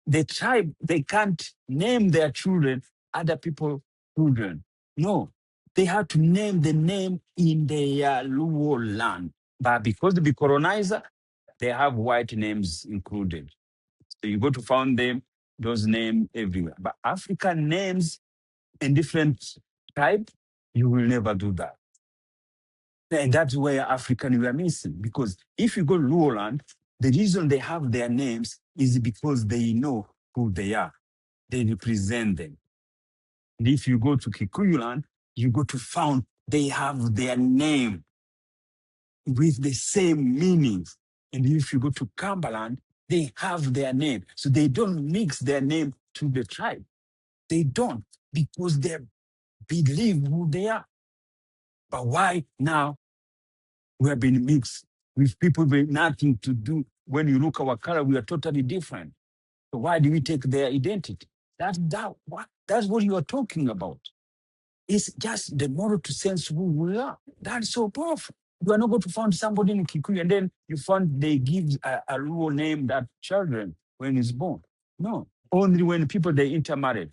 The tribe, they can't name their children other people's children. No, they have to name the name in their Luo land. But because they be colonizer, they have white names included. So you go to find them, those names everywhere. But African names in different tribe, you will never do that. And that's where African we are missing. Because if you go to Luo land, the reason they have their names is because they know who they are. They represent them. And if you go to Kikuyu land, you go to found they have their name with the same meanings. And if you go to Kambaland, they have their name. So they don't mix their name to the tribe. They don't, because they believe who they are. But why now we have been mixed with people with nothing to do? When you look our color, we are totally different. So why do we take their identity? That's what you are talking about. It's just the moral to sense who we are. That's so powerful. You are not going to find somebody in Kikuyu and then you find they give a rural name that children when it's born. No, only when people they intermarried.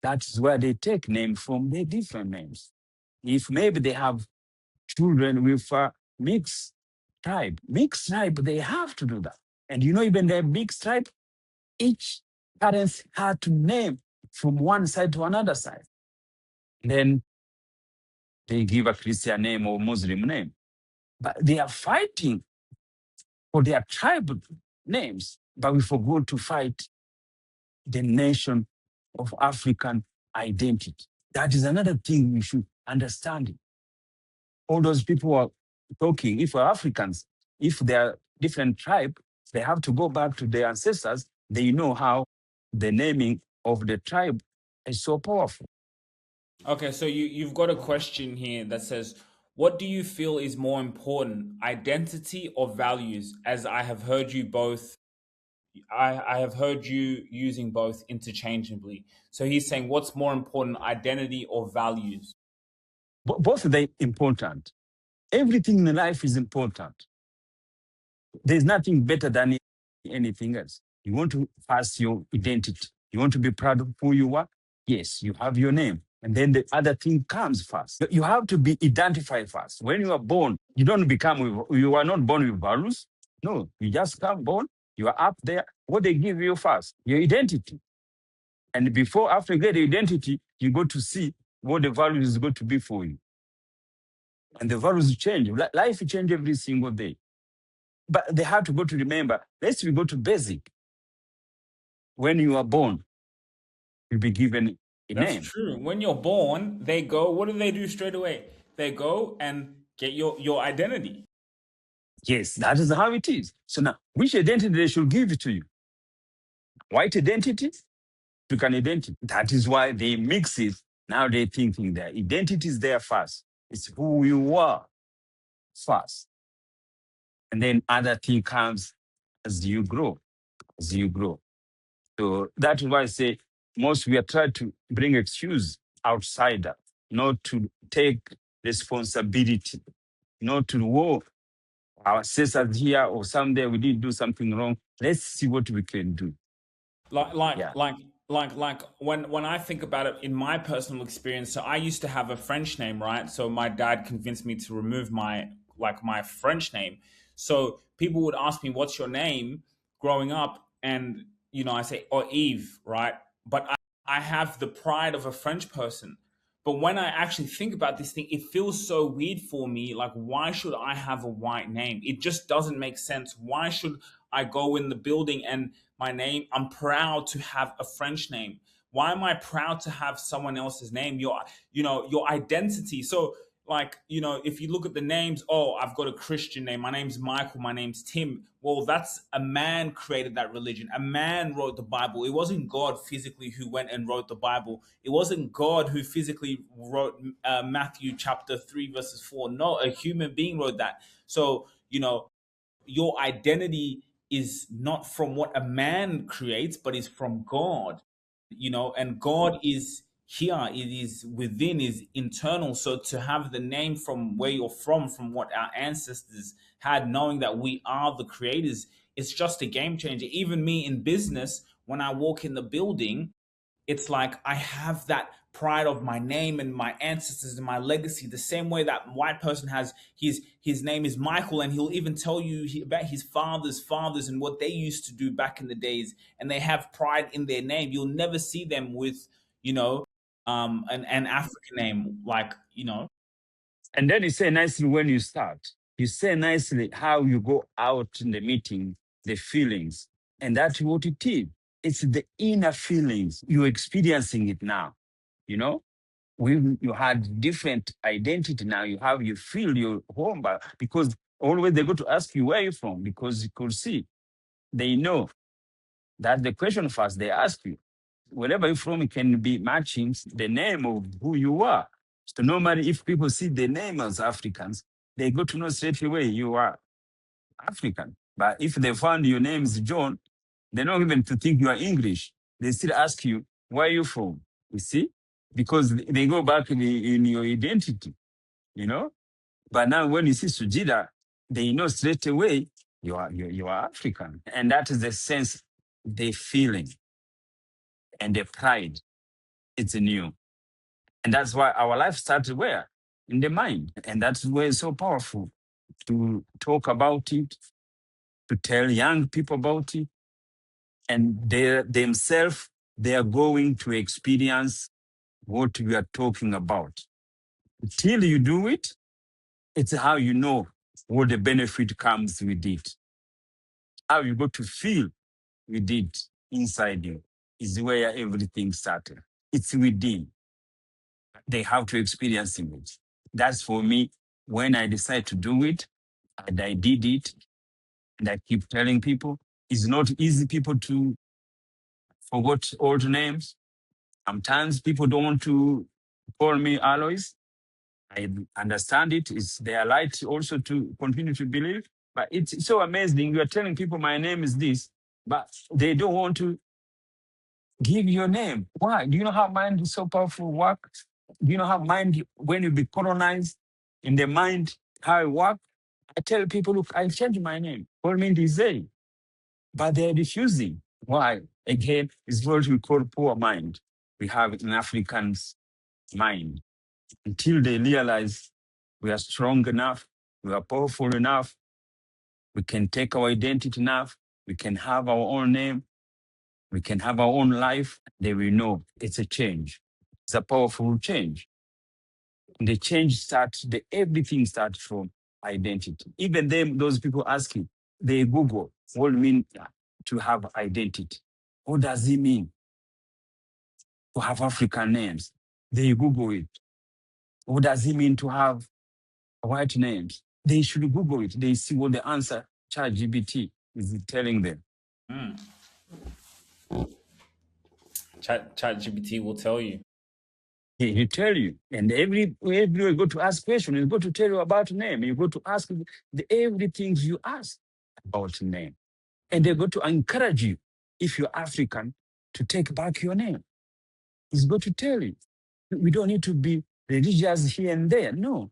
That's where they take name from their different names. If maybe they have children with a mixed tribe, they have to do that. And even the mixed tribe, each parents had to name from one side to another side. Then they give a Christian name or Muslim name. But they are fighting for their tribal names, but we forgot to fight the nation of African identity. That is another thing we should understand. All those people are talking, if we're Africans, if they are different tribe, they have to go back to their ancestors. They know how the naming of the tribe is so powerful. Okay, so you've got a question here that says, what do you feel is more important, identity or values? As I have heard you both, I have heard you using both interchangeably. So he's saying, what's more important, identity or values? Both are they important. Everything in life is important. There's nothing better than anything else. You want to pass your identity. You want to be proud of who you are. Yes, you have your name. And then the other thing comes first. You have to be identified first. When you are born, you don't become, you are not born with values. No, you just come born. You are up there. What they give you first? Your identity. And after you get the identity, you go to see what the values is going to be for you. And the values change. Life change every single day. But they have to go to remember, let's we go to basic. When you are born, you'll be given a That's name. true. When you're born, they go, what do they do straight away? They go and get your identity. Yes, that is how it is. So now, which identity they should give it to you? White identity, African identity. That is why they mix it. Now they're thinking their identity is there first. It's who you are first. And then other thing comes as you grow, as you grow. So that is why I say most we are trying to bring excuse outsider, not to take responsibility, not to war our ancestors here or someday we did do something wrong. Let's see what we can do. like like Yeah. like like when I think about it in my personal experience, so I used to have a French name, right? So my dad convinced me to remove my French name. So people would ask me, what's your name growing up? And I say, oh, Eve, right? But I have the pride of a French person. But when I actually think about this thing, it feels so weird for me. Like, why should I have a white name? It just doesn't make sense. Why should I go in the building and my name, I'm proud to have a French name? Why am I proud to have someone else's name? Your identity. So, like, if you look at the names, oh, I've got a Christian name. My name's Michael. My name's Tim. Well, that's a man created that religion. A man wrote the Bible. It wasn't God physically who went and wrote the Bible. It wasn't God who physically wrote Matthew chapter 3, verses 4. No, a human being wrote that. So, your identity is not from what a man creates, but is from God, and God is here, it is within, is internal. So to have the name from where you're from what our ancestors had, knowing that we are the creators, it's just a game changer. Even me in business, when I walk in the building, it's like I have that pride of my name and my ancestors and my legacy, the same way that white person has his name is Michael, and he'll even tell you about his father's fathers and what they used to do back in the days, and they have pride in their name. You'll never see them with an African name, And then you say nicely when you start. You say nicely how you go out in the meeting, the feelings. And that's what it is. It's the inner feelings. You're experiencing it now. You know, you had different identity now. You feel your home, because always they go to ask you where you from, because you could see, they know that the question first they ask you. Wherever you're from, it can be matching the name of who you are. So normally, if people see the name as Africans, they go to know straight away you are African. But if they found your name is John, they don't even to think you are English. They still ask you, where are you from? You see? Because they go back in your identity, you know? But now when you see Sujida, they know straight away you are African. And that is the sense, the feeling and the pride. It's new. And that's why our life started where? In the mind. And that's why it's so powerful to talk about it, to tell young people about it. And they themselves, they are going to experience what we are talking about. Till you do it, it's how you know what the benefit comes with it. How you go to feel with it inside you is where everything started. It's within. They have to experience it. That's for me. When I decide to do it, and I did it, and I keep telling people, it's not easy, people, to forget old names. Sometimes people don't want to call me Alois. I understand it. It's their right also to continue to believe. But it's so amazing. You are telling people my name is this, but they don't want to give your name. Why? Do you know how mind is so powerful work? Do you know how mind, when you be colonized in the mind, how it works? I tell people, look, I changed my name. Call me Ndiezeye. But they're refusing. Why? Again, it's what we call poor mind. We have an African's mind. Until they realize we are strong enough, we are powerful enough, we can take our identity enough, we can have our own name, we can have our own life, they will know it's a change. It's a powerful change. The change starts, everything starts from identity. Even those people asking, they Google, what it mean to have identity? What does it mean to have African names? They Google it. What does it mean to have white names? They should Google it. They see what the answer ChatGPT is telling them. ChatGPT will tell you. He tell you. And everywhere you go to ask questions, you go to tell you about name. You go to ask everything you ask about name. And they're going to encourage you, if you're African, to take back your name. He's going to tell you. We don't need to be religious here and there. No,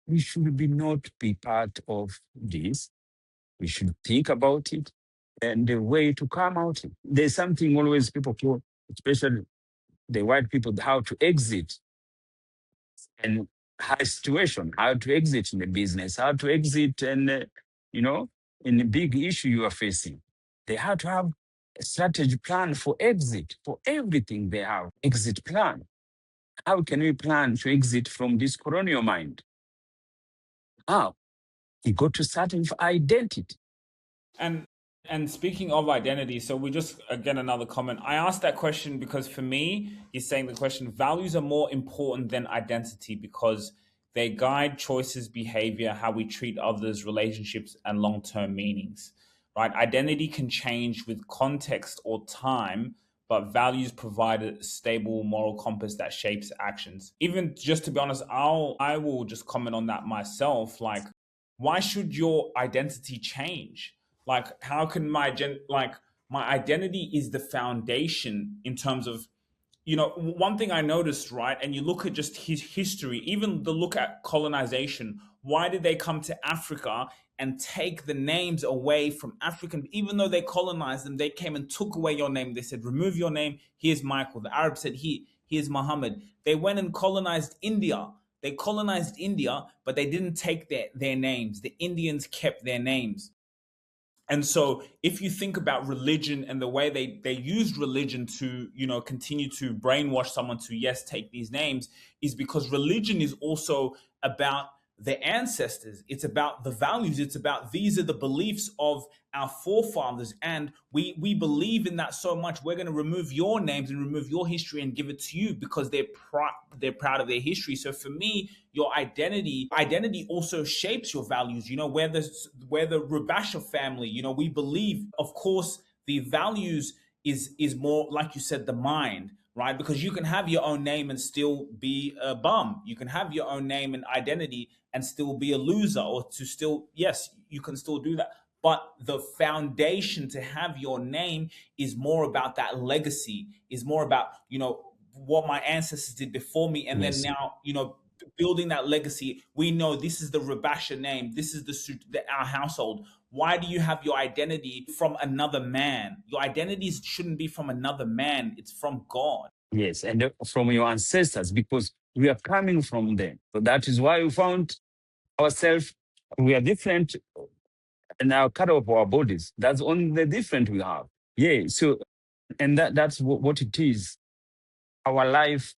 we should not be part of this. We should think about it and the way to come out. There's something always people call, especially the white people, how to exit and high situation, how to exit in the business, how to exit and, in a big issue you are facing. They have to have a strategy plan for exit, for everything they have, exit plan. How can we plan to exit from this colonial mind? How? You got to start with identity. And speaking of identity, so we just, again, another comment. I asked that question because for me, he's saying the question, values are more important than identity because they guide choices, behavior, how we treat others, relationships, and long-term meanings, right? Identity can change with context or time, but values provide a stable moral compass that shapes actions. Even just to be honest, I will just comment on that myself. Like, why should your identity change? Like, how can my identity is the foundation in terms of, one thing I noticed, right? And you look at just his history, even the look at colonization. Why did they come to Africa and take the names away from African? Even though they colonized them, they came and took away your name. They said, remove your name. Here's Michael. The Arabs said, here's Muhammad. They went and colonized India. They colonized India, but they didn't take their names. The Indians kept their names. And so if you think about religion and the way they used religion to, continue to brainwash someone to, yes, take these names, is because religion is also about the ancestors. It's about the values. It's about, these are the beliefs of our forefathers. And we believe in that so much. We're going to remove your names and remove your history and give it to you because they're proud of their history. So for me, your identity also shapes your values. Where the Rubasha family, we believe, of course, the values is more, like you said, the mind, right? Because you can have your own name and still be a bum. You can have your own name and identity and still be a loser, or to still, yes, you can still do that. But the foundation to have your name is more about that legacy, is more about, what my ancestors did before me. And Yes. then now, building that legacy, we know this is the Rubasha name. This is our household. Why do you have your identity from another man? Your identity shouldn't be from another man. It's from God. Yes, and from your ancestors, because we are coming from them. So that is why we found ourselves, we are different in our cut of our bodies. That's only the different we have. Yeah, so, and that's what it is. Our life,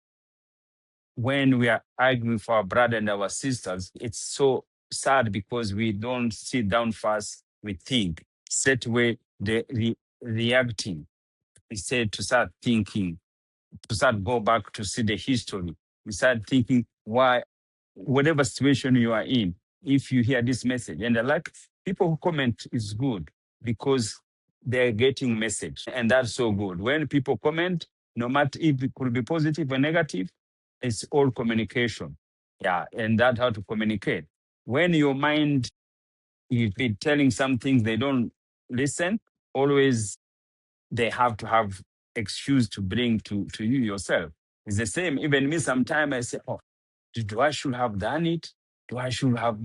when we are arguing with our brother and our sisters, it's so sad because we don't sit down fast, we think, set way reacting, instead to start thinking, to start go back to see the history. We start thinking why, whatever situation you are in, if you hear this message, and I like people who comment is good because they're getting message, and that's so good. When people comment, no matter if it could be positive or negative, it's all communication. Yeah, and that's how to communicate. When your mind is telling some things they don't listen, always they have to have excuse to bring to you yourself. It's the same. Even me, sometimes I say, oh, do I should have done it? Do I should have,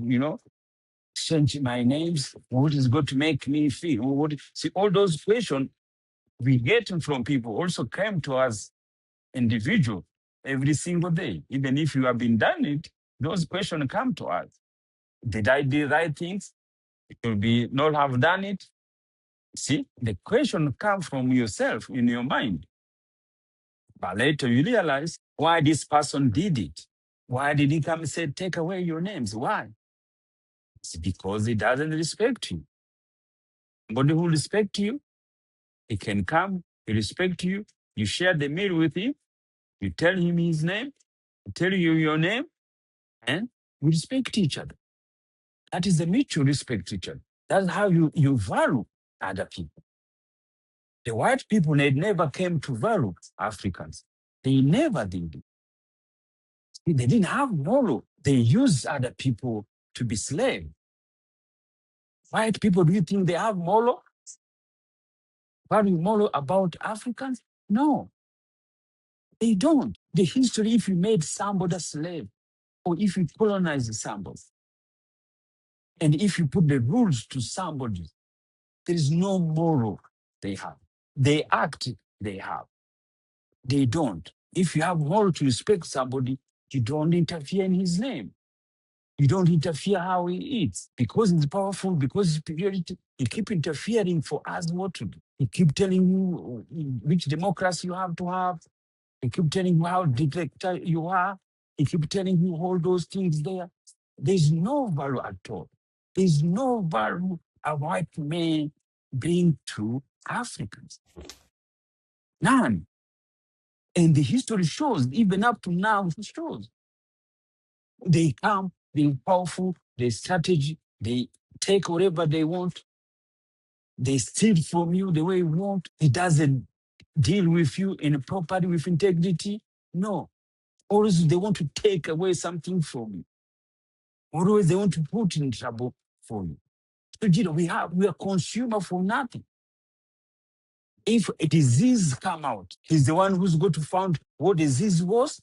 changed my names? What is going to make me feel? See, all those questions we get from people also come to us individual every single day. Even if you have been done it, those questions come to us. Did I do the right things? It will be not have done it. See, the question comes from yourself in your mind. But later you realize why this person did it. Why did he come and say, take away your names? Why? It's because he doesn't respect you. Somebody who respects you, he can come, he respect you, you share the meal with him, you tell him his name, he tell you your name, and we respect each other. That is the mutual respect to each other. That's how you value other people. The white people, they never came to value Africans. They never did. They didn't have moral. They used other people to be slaves. White people, do you think they have moral? Value moral about Africans? No, they don't. The history, if you made somebody a slave, or if you colonize somebody, and if you put the rules to somebody, there is no moral they have. They act, they have. They don't. If you have moral to respect somebody, you don't interfere in his name. You don't interfere how he eats. Because he's powerful, because he's superiority, you keep interfering for us what to do. He keep telling you which democracy you have to have. He keep telling you how dictator you are. He keep telling you all those things there. There's no value at all. There's no value a white man bring to Africans. None. And the history shows, even up to now, it shows. They come, they're powerful, they strategy, they take whatever they want, they steal from you the way you want. It doesn't deal with you in properly with integrity. No. Always they want to take away something from you. Always they want to put in trouble for you. So, we are consumer for nothing. If a disease come out, he's the one who's going to find what disease was.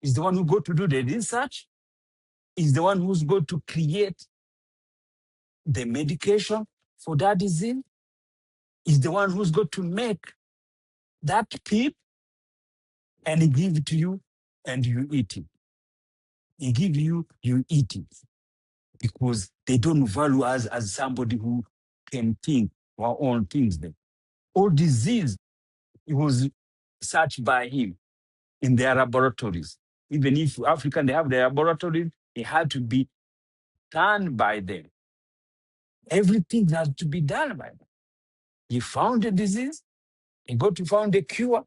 He's the one who go to do the research. He's the one who's going to create the medication for that disease. He's the one who's going to make that pill and he give it to you and you eat it. He give you, you eat it. Because they don't value us as somebody who can think our own things. Then. All disease, it was searched by him in their laboratories. Even if African, they have their laboratories, it had to be done by them. Everything has to be done by them. He found a disease, he got to find a cure,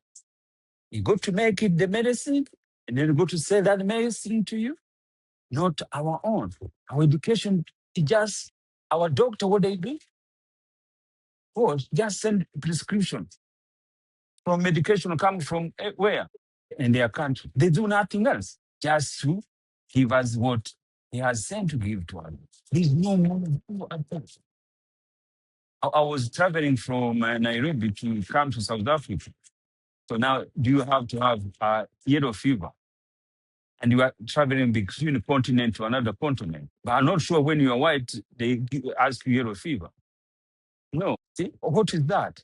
he got to make it the medicine, and then he got to sell that medicine to you. Not our own. Our education is just our doctor, what they do? Oh, just send prescriptions from medication coming from where? In their country. They do nothing else, just to give us what he has sent to give to us. There's no more. I was traveling from Nairobi to come to South Africa. So now, do you have to have yellow fever? And you are traveling between a continent to another continent. But I'm not sure when you are white, they ask you yellow fever. No. See, what is that?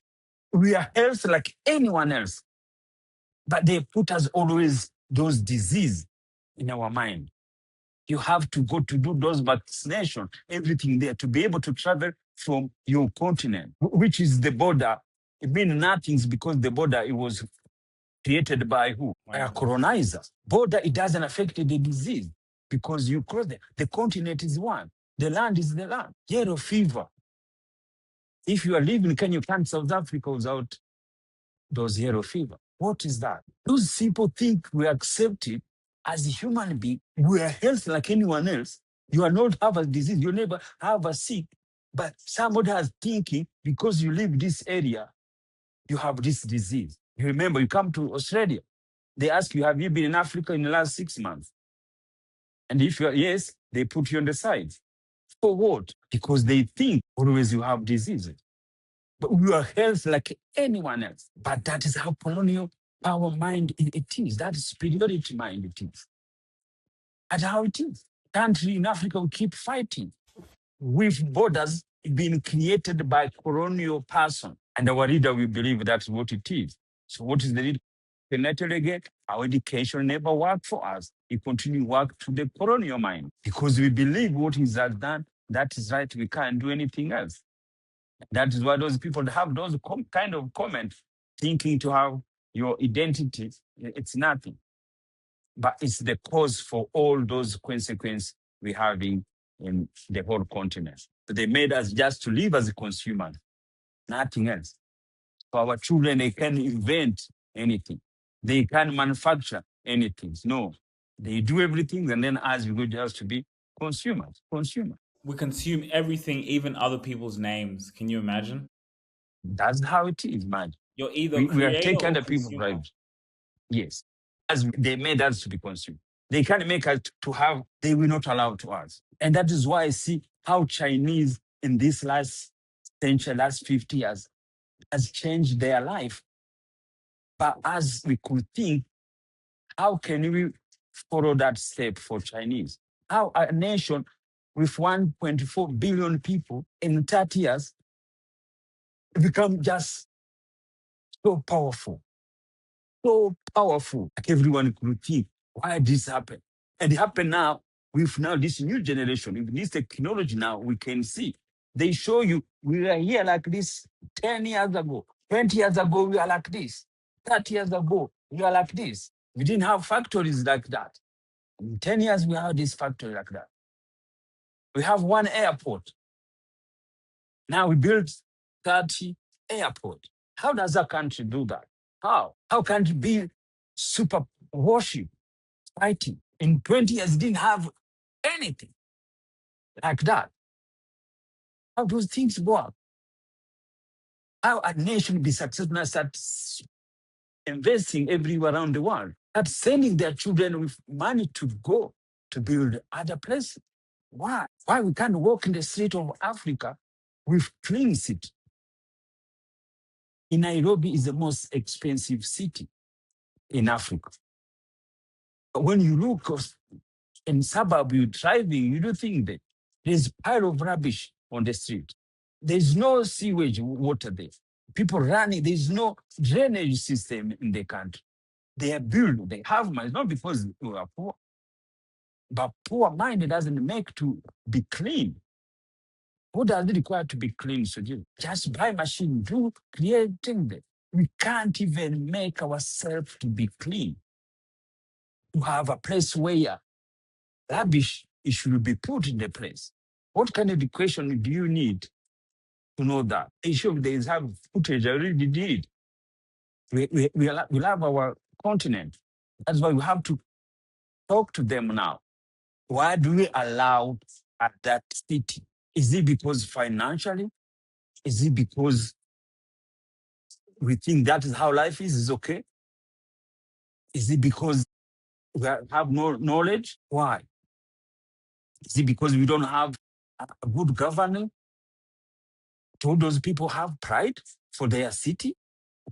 We are healthy like anyone else. But they put us always those disease in our mind. You have to go to do those vaccination, everything there, to be able to travel from your continent, which is the border. It means nothing because the border, it was created by who? By a colonizer. Border, it doesn't affect the disease because you cross the continent is one. The land is the land. Yellow fever. If you are living, can you come to South Africa without those yellow fever? What is that? Those people think we accept it as a human being. We are healthy like anyone else. You are not have a disease. You never have a sick. But somebody has thinking because you live this area, you have this disease. You remember, you come to Australia, they ask you, have you been in Africa in the last 6 months? And if you're yes, they put you on the side. For what? Because they think always you have diseases. But we are healthy like anyone else. But that is how colonial power mind it is. That is superiority mind it is. That's how it is. Country in Africa will keep fighting with borders being created by colonial person. And our leader will believe that's what it is. So what is the leader? United again, our education never worked for us. It continue work to the colonial mind. Because we believe what he has done, that is right, we can't do anything else. That is why those people have those kind of comments, thinking to have your identity, it's nothing. But it's the cause for all those consequences we're having in the whole continent. So they made us just to live as consumers, nothing else. For our children, they can invent anything. They can manufacture anything. No, they do everything, and then us, we go just to be consumers. We consume everything, even other people's names. Can you imagine? That's how it is, man. You're either We are creator taking or other people's consumer. lives. Yes. As they made us to be consumed. They can't make us to have, they will not allow to us. And that is why I see how Chinese in this last century, last 50 years, has changed their life. But as we could think, how can we follow that step for Chinese? How a nation with 1.4 billion people in 30 years become just so powerful, so powerful. Like everyone could think, why did this happen? And it happened now with now this new generation, with this technology now, we can see. They show you we were here like this 10 years ago, 20 years ago, we are like this. 30 years ago, we are like this. We didn't have factories like that. In 10 years, we have this factory like that. We have one airport. Now we build 30 airport. How does a country do that? How? How can it be super warship fighting? In 20 years, didn't have anything like that. How those things work? How a nation be successful and start investing everywhere around the world, start sending their children with money to go to build other places. Why? Why we can't walk in the street of Africa with clean city? In Nairobi is the most expensive city in Africa. But when you look in suburb, you're driving, you do think that there's a pile of rubbish on the street. There's no sewage water there. People running, there's no drainage system in the country. They are built, they have money, not because we are poor, but poor mind doesn't make to be clean. What does it require to be clean? So just buy machine, do creating that. We can't even make ourselves to be clean. To have a place where rubbish it should be put in the place. What kind of equation do you need to know that? Issue they have footage, I already did. We love our continent. That's why we have to talk to them now. Why do we allow at that city? Is it because financially? Is it because we think that is how life is okay? Is it because we have no knowledge? Why? Is it because we don't have a good governance? Do those people have pride for their city?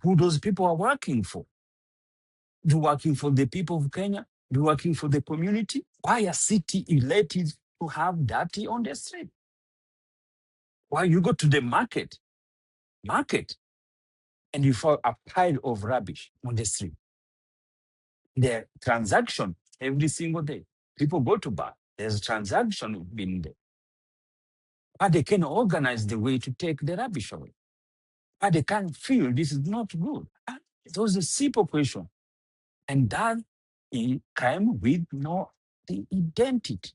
Who those people are working for? Do working for the people of Kenya? Do working for the community? Why a city elected to have dirty on the street? Why you go to the market, and you find a pile of rubbish on the street? The transaction every single day. People go to bar. There's a transaction being there. But they can organize the way to take the rubbish away. But they can't feel this is not good. It was a simple question. And that it came with no the identity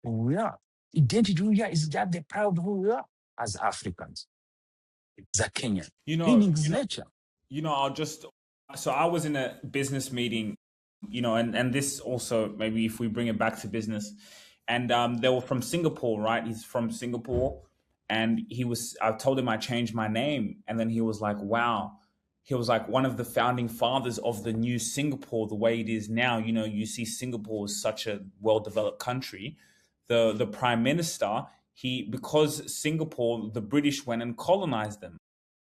who we are. Identity who we are is just the proud who we are as Africans. It's a Kenyan. You know, Meaning is nature. I'll just, so I was in a business meeting, and this also, maybe if we bring it back to business, and they were from Singapore, right? He's from Singapore, and I told him I changed my name, and then he was like, wow. He was like one of the founding fathers of the new Singapore, the way it is now. You see Singapore is such a well-developed country. The prime minister, because Singapore, the British went and colonized them.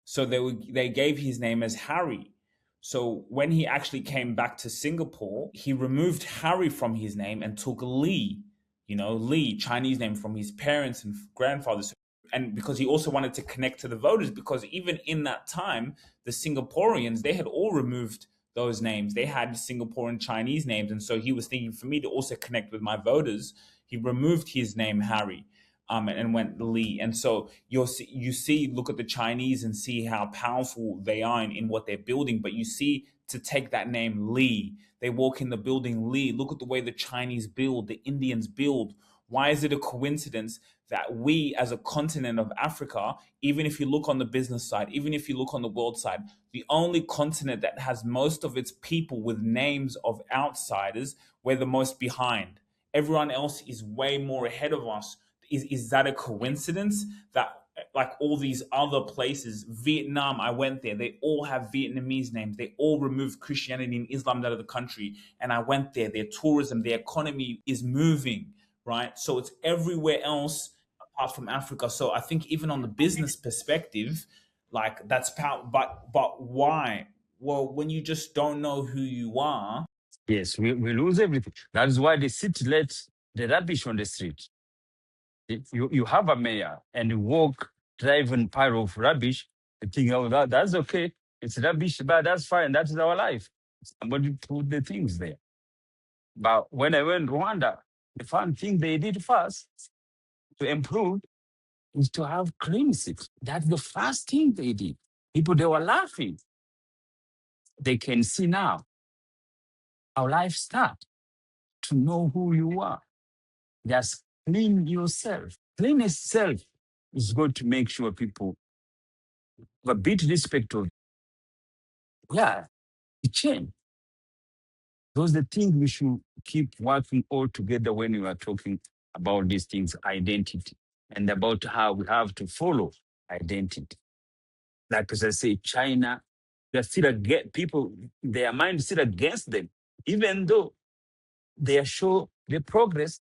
So they gave his name as Harry. So when he actually came back to Singapore, he removed Harry from his name and took Lee, Lee, Chinese name from his parents and grandfathers. And because he also wanted to connect to the voters, because even in that time, the Singaporeans, they had all removed those names. They had Singaporean Chinese names. And so he was thinking, for me to also connect with my voters, he removed his name, Harry. And went Lee. And so you see, look at the Chinese and see how powerful they are in what they're building. But you see, to take that name Lee, they walk in the building Lee. Look at the way the Chinese build, the Indians build. Why is it a coincidence that we as a continent of Africa, even if you look on the business side, even if you look on the world side, the only continent that has most of its people with names of outsiders, we're the most behind. Everyone else is way more ahead of us. is that a coincidence that like all these other places, Vietnam, I went there, they all have Vietnamese names. They all removed Christianity and Islam out of the country. And I went there, their tourism, their economy is moving, right? So it's everywhere else apart from Africa. So I think even on the business perspective, like that's power. But why? Well, when you just don't know who you are. Yes, we lose everything. That is why the city lets the rubbish on the street. You have a mayor and you walk, drive in pile of rubbish, and think, oh, that's okay. It's rubbish, but that's fine. That is our life. Somebody put the things there. But when I went to Rwanda, the fun thing they did first to improve is to have clean cities. That's the first thing they did. People, they were laughing. They can see now how life starts, to know who you are. Just clean yourself. Clean yourself is going to make sure people have a bit respect of, yeah, it change. Those are the things we should keep working all together when we are talking about these things, identity, and about how we have to follow identity. Like as I say, China, they're still against people, their mind is still against them, even though they show the progress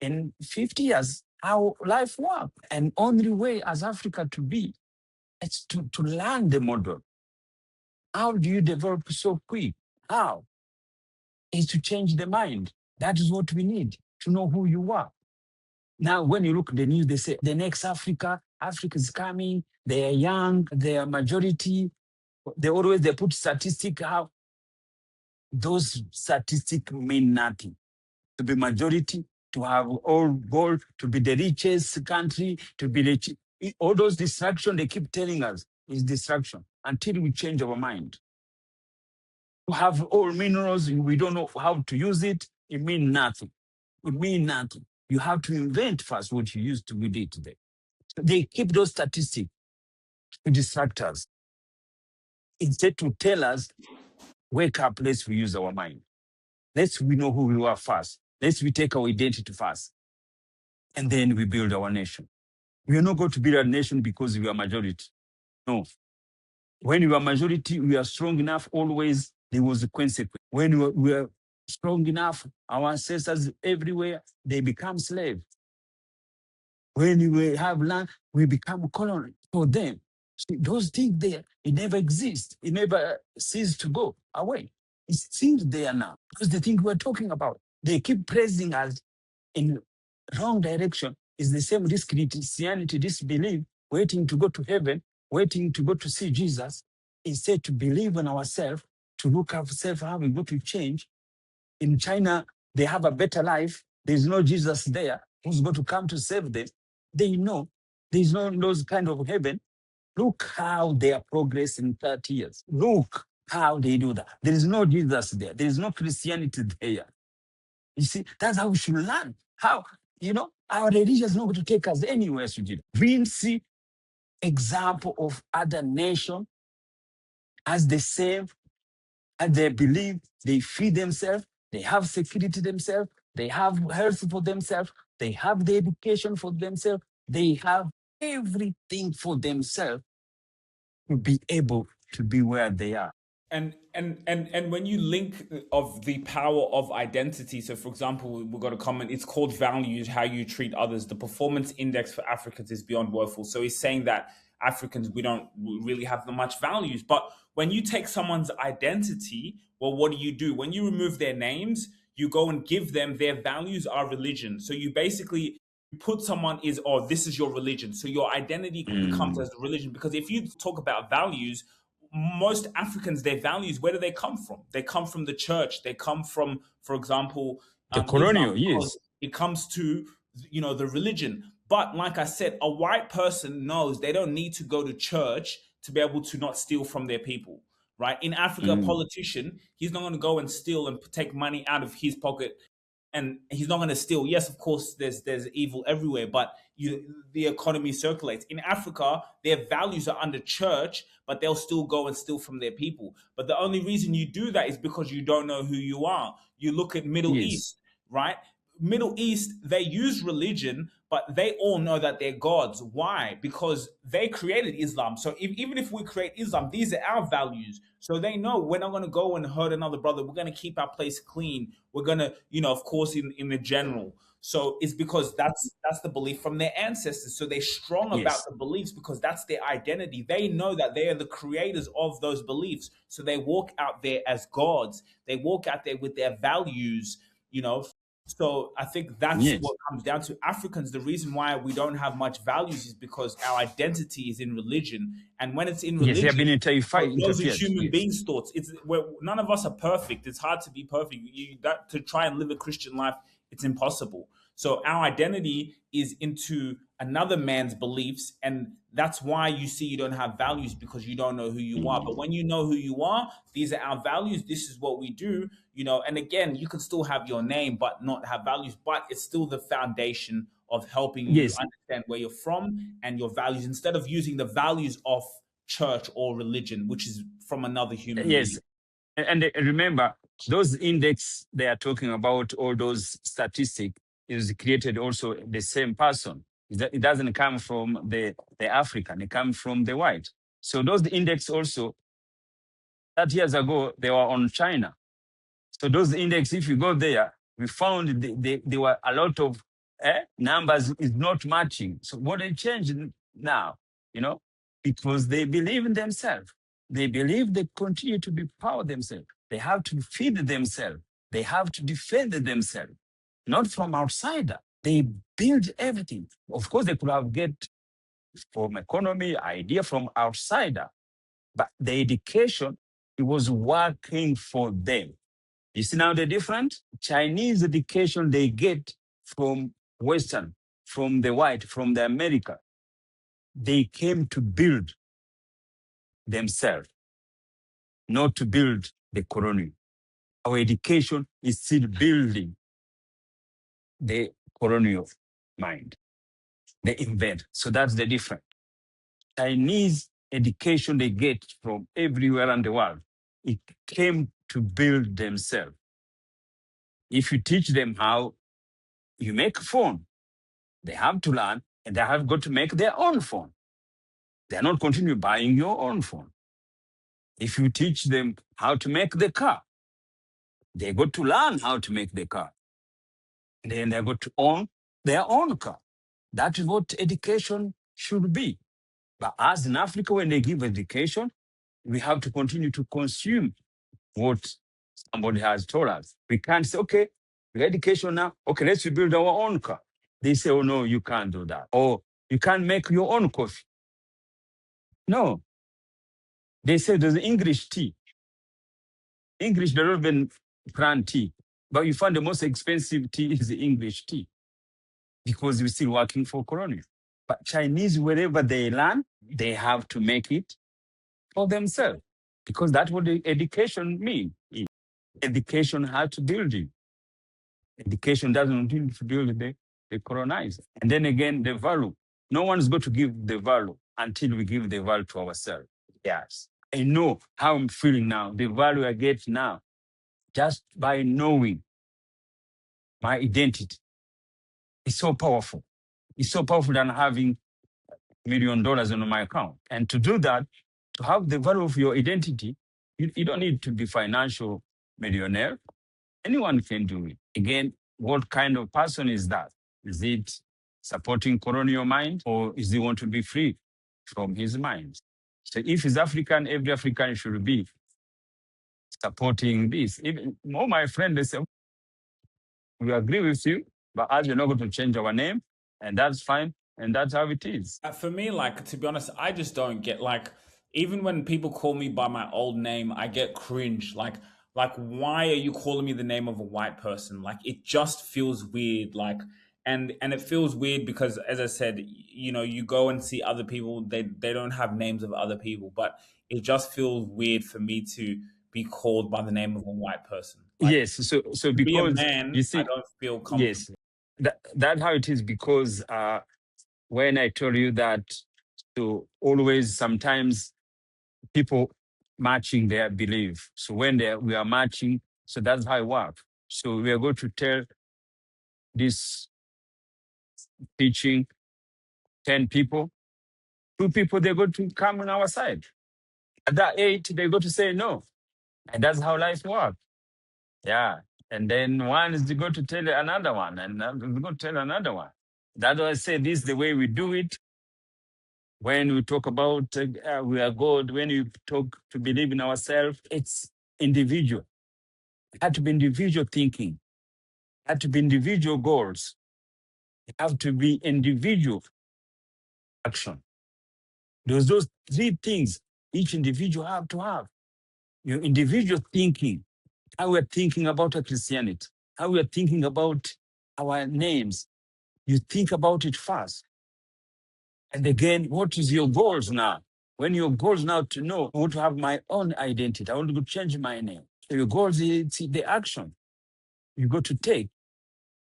in 50 years, how life works. And only way as Africa to be, it's to learn the model. How do you develop so quick? How? Is to change the mind. That is what we need, to know who you are. Now, when you look at the news, they say the next Africa is coming, they are young, they are majority. They put statistic how those statistics mean nothing. To be majority, to have all gold, to be the richest country, to be the all those distractions they keep telling us is distraction until we change our mind. To have all minerals, we don't know how to use it, it means nothing. It means nothing. You have to invent first what you use to be it today. They keep those statistics to distract us. Instead to tell us, wake up, let's we use our mind. We know who we are first. We take our identity first. And then we build our nation. We are not going to build a nation because we are majority. No. When we are majority, we are strong enough, always there was a consequence. When we are strong enough, our ancestors everywhere, they become slaves. When we have land, we become colony for them. See, those things there, it never exists. It never ceases to go away. It's still there now. Because the thing we're talking about, they keep praising us in wrong direction. It's the same this Christianity, this belief, waiting to go to heaven, waiting to go to see Jesus, instead to believe in ourselves, to look at ourselves, how we go to change. In China, they have a better life. There's no Jesus there who's going to come to save them. They know there's no those kind of heaven. Look how they are progressing in 30 years. Look how they do that. There is no Jesus there. There is no Christianity there. You see, that's how we should learn. How, our religion is not going to take us anywhere, Sujit. We see example of other nations as they save, as they believe, they feed themselves, they have security themselves, they have health for themselves, they have the education for themselves, they have everything for themselves to be able to be where they are. And when you link of the power of identity, so for example, we've got a comment, it's called values, how you treat others. The performance index for Africans is beyond woeful. So he's saying that Africans, we don't really have that much values. But when you take someone's identity, well, what do? When you remove their names, you go and give them their values are religion. So you basically put someone this is your religion. So your identity becomes as religion. Because if you talk about values, most Africans, their values, where do they come from? They come from the church. They come from, for example, the colonial, Islam, yes. it comes to, the religion. But like I said, a white person knows they don't need to go to church to be able to not steal from their people, right? In Africa, a politician, he's not going to go and steal and take money out of his pocket, and he's not going to steal. Yes, of course, there's evil everywhere, but the economy circulates. In Africa, their values are under church, but they'll still go and steal from their people. But the only reason you do that is because you don't know who you are. You look at Middle East, right? Middle East, they use religion, but they all know that they're gods. Why? Because they created Islam. So even if we create Islam, these are our values. So they know we're not going to go and hurt another brother. We're going to keep our place clean. We're going to, of course, in the general. So it's because that's the belief from their ancestors. So they're strong about Yes. the beliefs because that's their identity. They know that they are the creators of those beliefs. So they walk out there as gods. They walk out there with their values, So I think that's Yes. what comes down to Africans. The reason why we don't have much values is because our identity is in religion. And when it's in Yes, they have religion, been those are interfered. human Yes. beings' thoughts. None of us are perfect. It's hard to be perfect. To try and live a Christian life, it's impossible. So our identity is into another man's beliefs, and that's why you see you don't have values because you don't know who you are. But when you know who you are, these are our values. This is what we do, And again, you can still have your name but not have values, but it's still the foundation of helping you Yes. understand where you're from and your values instead of using the values of church or religion, which is from another human being. Yes. And remember, those index they are talking about, all those statistics, is created also the same person. It doesn't come from the African, it comes from the white. So those index also, that years ago, they were on China. So those index, if you go there, we found there were a lot of numbers is not matching. So what they changed now, because they believe in themselves. They believe they continue to be power themselves. They have to feed themselves. They have to defend themselves, not from outsider. They build everything. Of course, they could have get from economy idea from outsider, but the education, it was working for them. You see now the difference? Chinese education they get from Western, from the white, from the America. They came to build themselves, not to build the colony. Our education is still building the colonial mind. They invent. So that's the difference. Chinese education they get from everywhere in the world, it came to build themselves. If you teach them how you make a phone, they have to learn and they have got to make their own phone. They are not continue buying your own phone. If you teach them how to make the car, they got to learn how to make the car. Then they got to own their own car. That is what education should be. But as in Africa, when they give education, we have to continue to consume what somebody has told us. We can't say, okay, we got education now. Okay, let's build our own car. They say, oh, no, you can't do that. Or you can't make your own coffee. No. They say there's English tea. English, they don't even plant tea. But you find the most expensive tea is the English tea because we're still working for colonies. But Chinese, wherever they learn, they have to make it for themselves because that's what the education means. Education has to build it. Education doesn't need to build the colonized. And then again, the value. No one's going to give the value until we give the value to ourselves. Yes. I know how I'm feeling now, the value I get now, just by knowing my identity. It's so powerful. It's so powerful than having $1 million on my account. And to do that, to have the value of your identity, you don't need to be financial millionaire. Anyone can do it. Again, what kind of person is that? Is it supporting colonial mind or is he want to be free from his mind? So if he's African, every African should be supporting this. Even all my friends, they say, we agree with you, but as you're not going to change our name, and that's fine, and that's how it is. For me, to be honest, I just don't get even when people call me by my old name, I get cringe. Why are you calling me the name of a white person? It just feels weird. And it feels weird because, as I said, you go and see other people, they don't have names of other people, but it just feels weird for me to be called by the name of a white person. Yes, so To be a because man, you see, I don't feel comfortable. yes, that's how it is. Because when I told you that, to always sometimes people matching their belief. So when we are matching, so that's how it works. So we are going to tell this teaching 10 people, 2 people, they're going to come on our side. At that 8, they're going to say no. And that's how life works. Yeah. And then one is going to tell another one, and we're going to tell another one. That's why I say this is the way we do it. When we talk about we are God, when you talk to believe in ourselves, it's individual. It had to be individual thinking. It had to be individual goals. It have to be individual action. Those 3 things each individual have to have. Your individual thinking, how we're thinking about our Christianity, how we're thinking about our names. You think about it first. And again, what is your goals now? When your goals now to know, I want to have my own identity. I want to change my name. So your goals is the action you got to take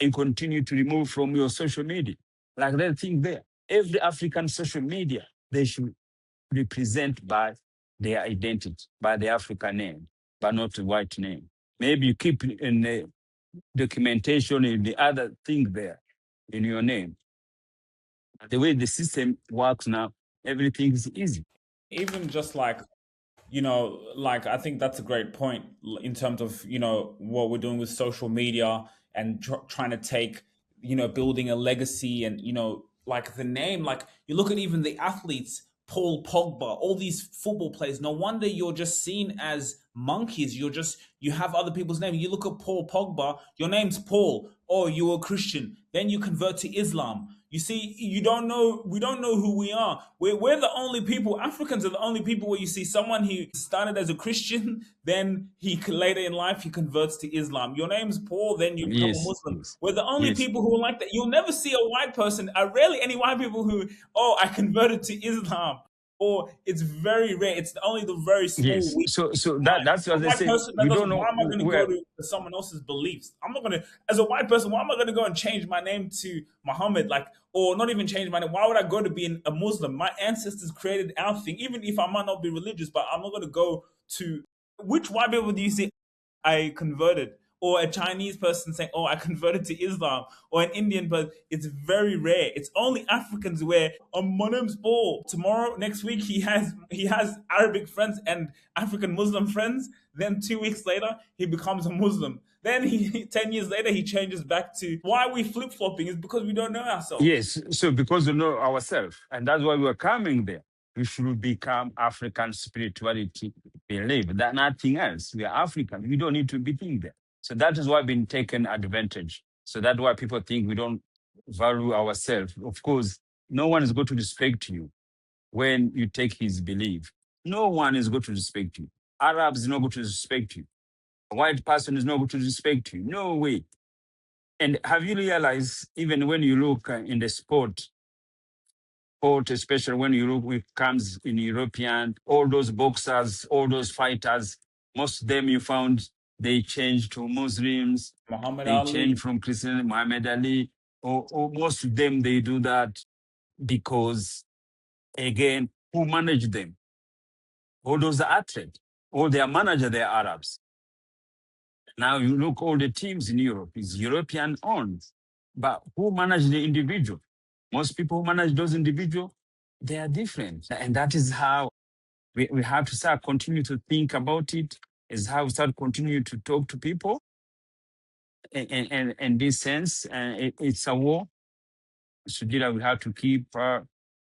and continue to remove from your social media. Like that thing there. Every African social media, they should represent by their identity, by the African name, but not the white name. Maybe you keep in the documentation in the other thing there in your name. The way the system works now, everything is easy. Even just like, like, I think that's a great point in terms of, what we're doing with social media and trying to take, building a legacy and, like the name, like you look at even the athletes, Paul Pogba, all these football players. No wonder you're just seen as monkeys. You have other people's names. You look at Paul Pogba, your name's Paul. Oh, you're a Christian. Then you convert to Islam. You see, we don't know who we are. We're the only people, Africans are the only people where you see someone who started as a Christian, then later in life, he converts to Islam. Your name's Paul, then you become a Muslim. Yes. We're the only Yes. people who are like that. You'll never see a white person, rarely any white people who, I converted to Islam. Or it's very rare. It's only the very small. Yes. So right? that's what A they white say. person that We doesn't, don't know why am I going to where. go to someone else's beliefs? I'm not going to, as a white person, why am I going to go and change my name to Muhammad? Like, or not even change my name. Why would I go to be a Muslim? My ancestors created our thing, even if I might not be religious, but I'm not going to go to, which white people do you see I converted? Or a Chinese person saying, "Oh, I converted to Islam," or an Indian person. It's very rare. It's only Africans where, my name's Paul. Tomorrow, next week, he has Arabic friends and African Muslim friends. Then 2 weeks later, he becomes a Muslim. Then 10 years later, he changes back to, why we flip flopping is because we don't know ourselves. Yes. So because we know ourselves, and that's why we're coming there. We should become African spirituality believe that nothing else. We are African. We don't need to be there. So that is why we've been taken advantage. So that's why people think we don't value ourselves. Of course, no one is going to respect you when you take his belief. No one is going to respect you. Arabs is not going to respect you. A white person is not going to respect you. No way. And have you realized, even when you look in the sport, especially when you look, it comes in European, all those boxers, all those fighters, most of them you found they changed to Muslims. Muhammad They Ali. changed from Christian, Muhammad Ali, or most of them, they do that because, again, who managed them? All those athletes, all their manager, they're Arabs. Now you look, all the teams in Europe is European owned, but who manage the individual? Most people who manage those individuals, they are different. And that is how we have to start continue to think about it, is how we start continue to talk to people. And in this sense, it's a war. Sujira, we have to keep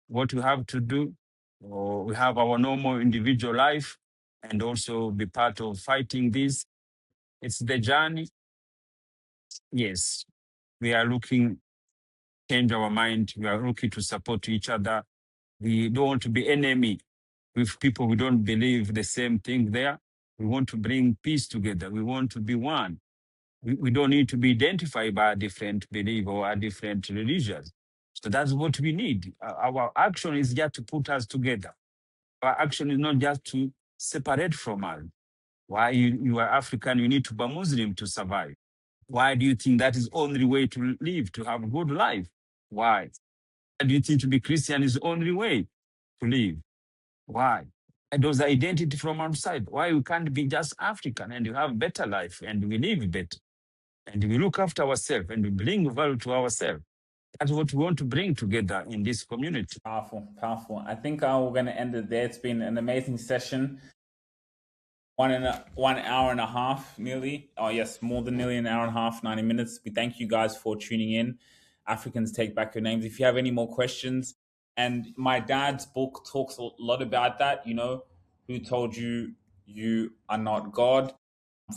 what we have to do. Or we have our normal individual life and also be part of fighting this. It's the journey. Yes, we are looking, change our mind. We are looking to support each other. We don't want to be enemy with people who don't believe the same thing there. We want to bring peace together. We want to be one. We don't need to be identified by a different belief or a different religion. So that's what we need. Our action is just to put us together. Our action is not just to separate from us. Why you are African, you need to be Muslim to survive. Why do you think that is the only way to live, to have a good life? Why? Why do you think to be Christian is the only way to live? Why? And those are identity from outside. Why we can't be just African and you have better life and we live better and we look after ourselves and we bring value to ourselves? That's what we want to bring together in this community. Powerful, powerful. I think we're going to end it there. It's been an amazing session. 1 hour and a half, nearly. Oh, yes, more than nearly an hour and a half, 90 minutes. We thank you guys for tuning in. Africans Take Back Your Names. If you have any more questions, and my dad's book talks a lot about that, you know, who told you you are not God?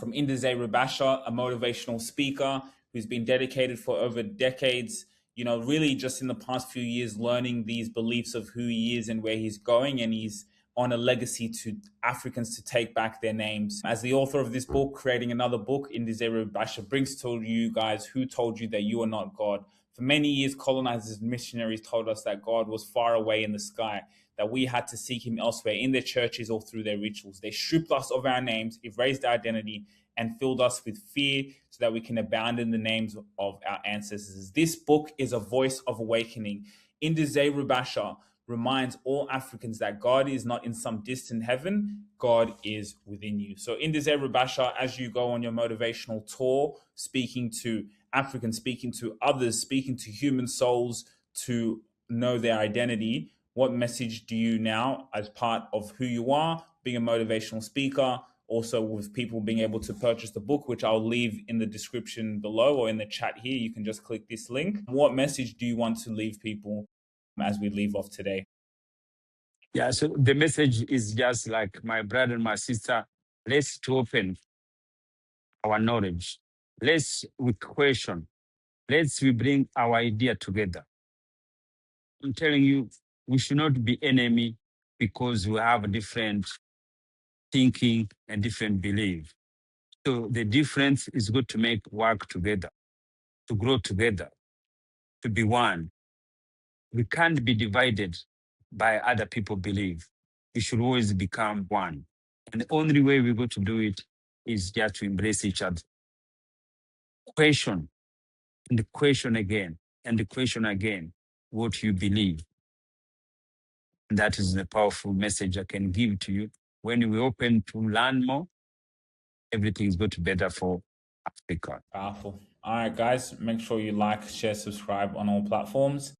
From Ndiezeye Rubasha, a motivational speaker who's been dedicated for over decades, you know, really just in the past few years, learning these beliefs of who he is and where he's going. And he's on a legacy to Africans to take back their names. As the author of this book, creating another book, Ndiezeye Rubasha brings to you guys who told you that you are not God. For many years, colonizers and missionaries told us that God was far away in the sky, that we had to seek him elsewhere in their churches or through their rituals. They stripped us of our names, erased our identity, and filled us with fear so that we can abandon the names of our ancestors. This book is a voice of awakening. Ndiezeye Rubasha reminds all Africans that God is not in some distant heaven, God is within you. So Ndiezeye Rubasha, as you go on your motivational tour, speaking to Africans, speaking to others, speaking to human souls to know their identity, what message do you now, as part of who you are, being a motivational speaker, also with people being able to purchase the book, which I'll leave in the description below or in the chat here. You can just click this link. What message do you want to leave people as we leave off today? Yeah, so the message is just like my brother and my sister, let's to open our knowledge. Let's we question. Let's we bring our idea together. I'm telling you, we should not be enemy because we have a different thinking and different belief. So the difference is good to make work together, to grow together, to be one. We can't be divided by other people believe. We should always become one. And the only way we're going to do it is just to embrace each other. Question, and the question again, and the question again, what you believe. And that is the powerful message I can give to you. When we open to learn more, everything is going to be better for Africa. Powerful. All right, guys, make sure you like, share, subscribe on all platforms,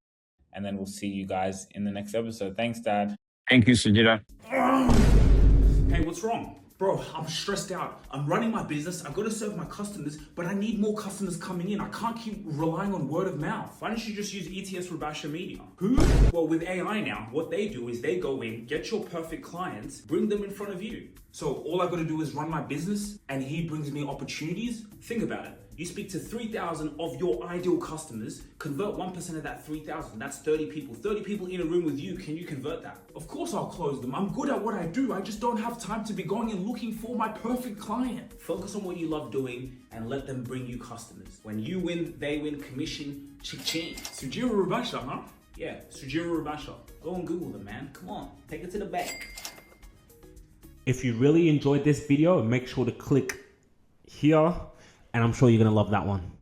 and then we'll see you guys in the next episode. Thanks, Dad. Thank you, Sujira. Hey, what's wrong? Bro, I'm stressed out. I'm running my business. I've got to serve my customers, but I need more customers coming in. I can't keep relying on word of mouth. Why don't you just use ETS Rubasha Media? Who? Well, with AI now, what they do is they go in, get your perfect clients, bring them in front of you. So all I got to do is run my business and he brings me opportunities? Think about it. You speak to 3,000 of your ideal customers, convert 1% of that 3,000. That's 30 people. 30 people in a room with you. Can you convert that? Of course I'll close them. I'm good at what I do. I just don't have time to be going and looking for my perfect client. Focus on what you love doing and let them bring you customers. When you win, they win, commission, ching-ching. Ndiezeye Rubasha, huh? Yeah, Ndiezeye Rubasha. Go and Google them, man. Come on, take it to the bank. If you really enjoyed this video, make sure to click here, and I'm sure you're gonna love that one.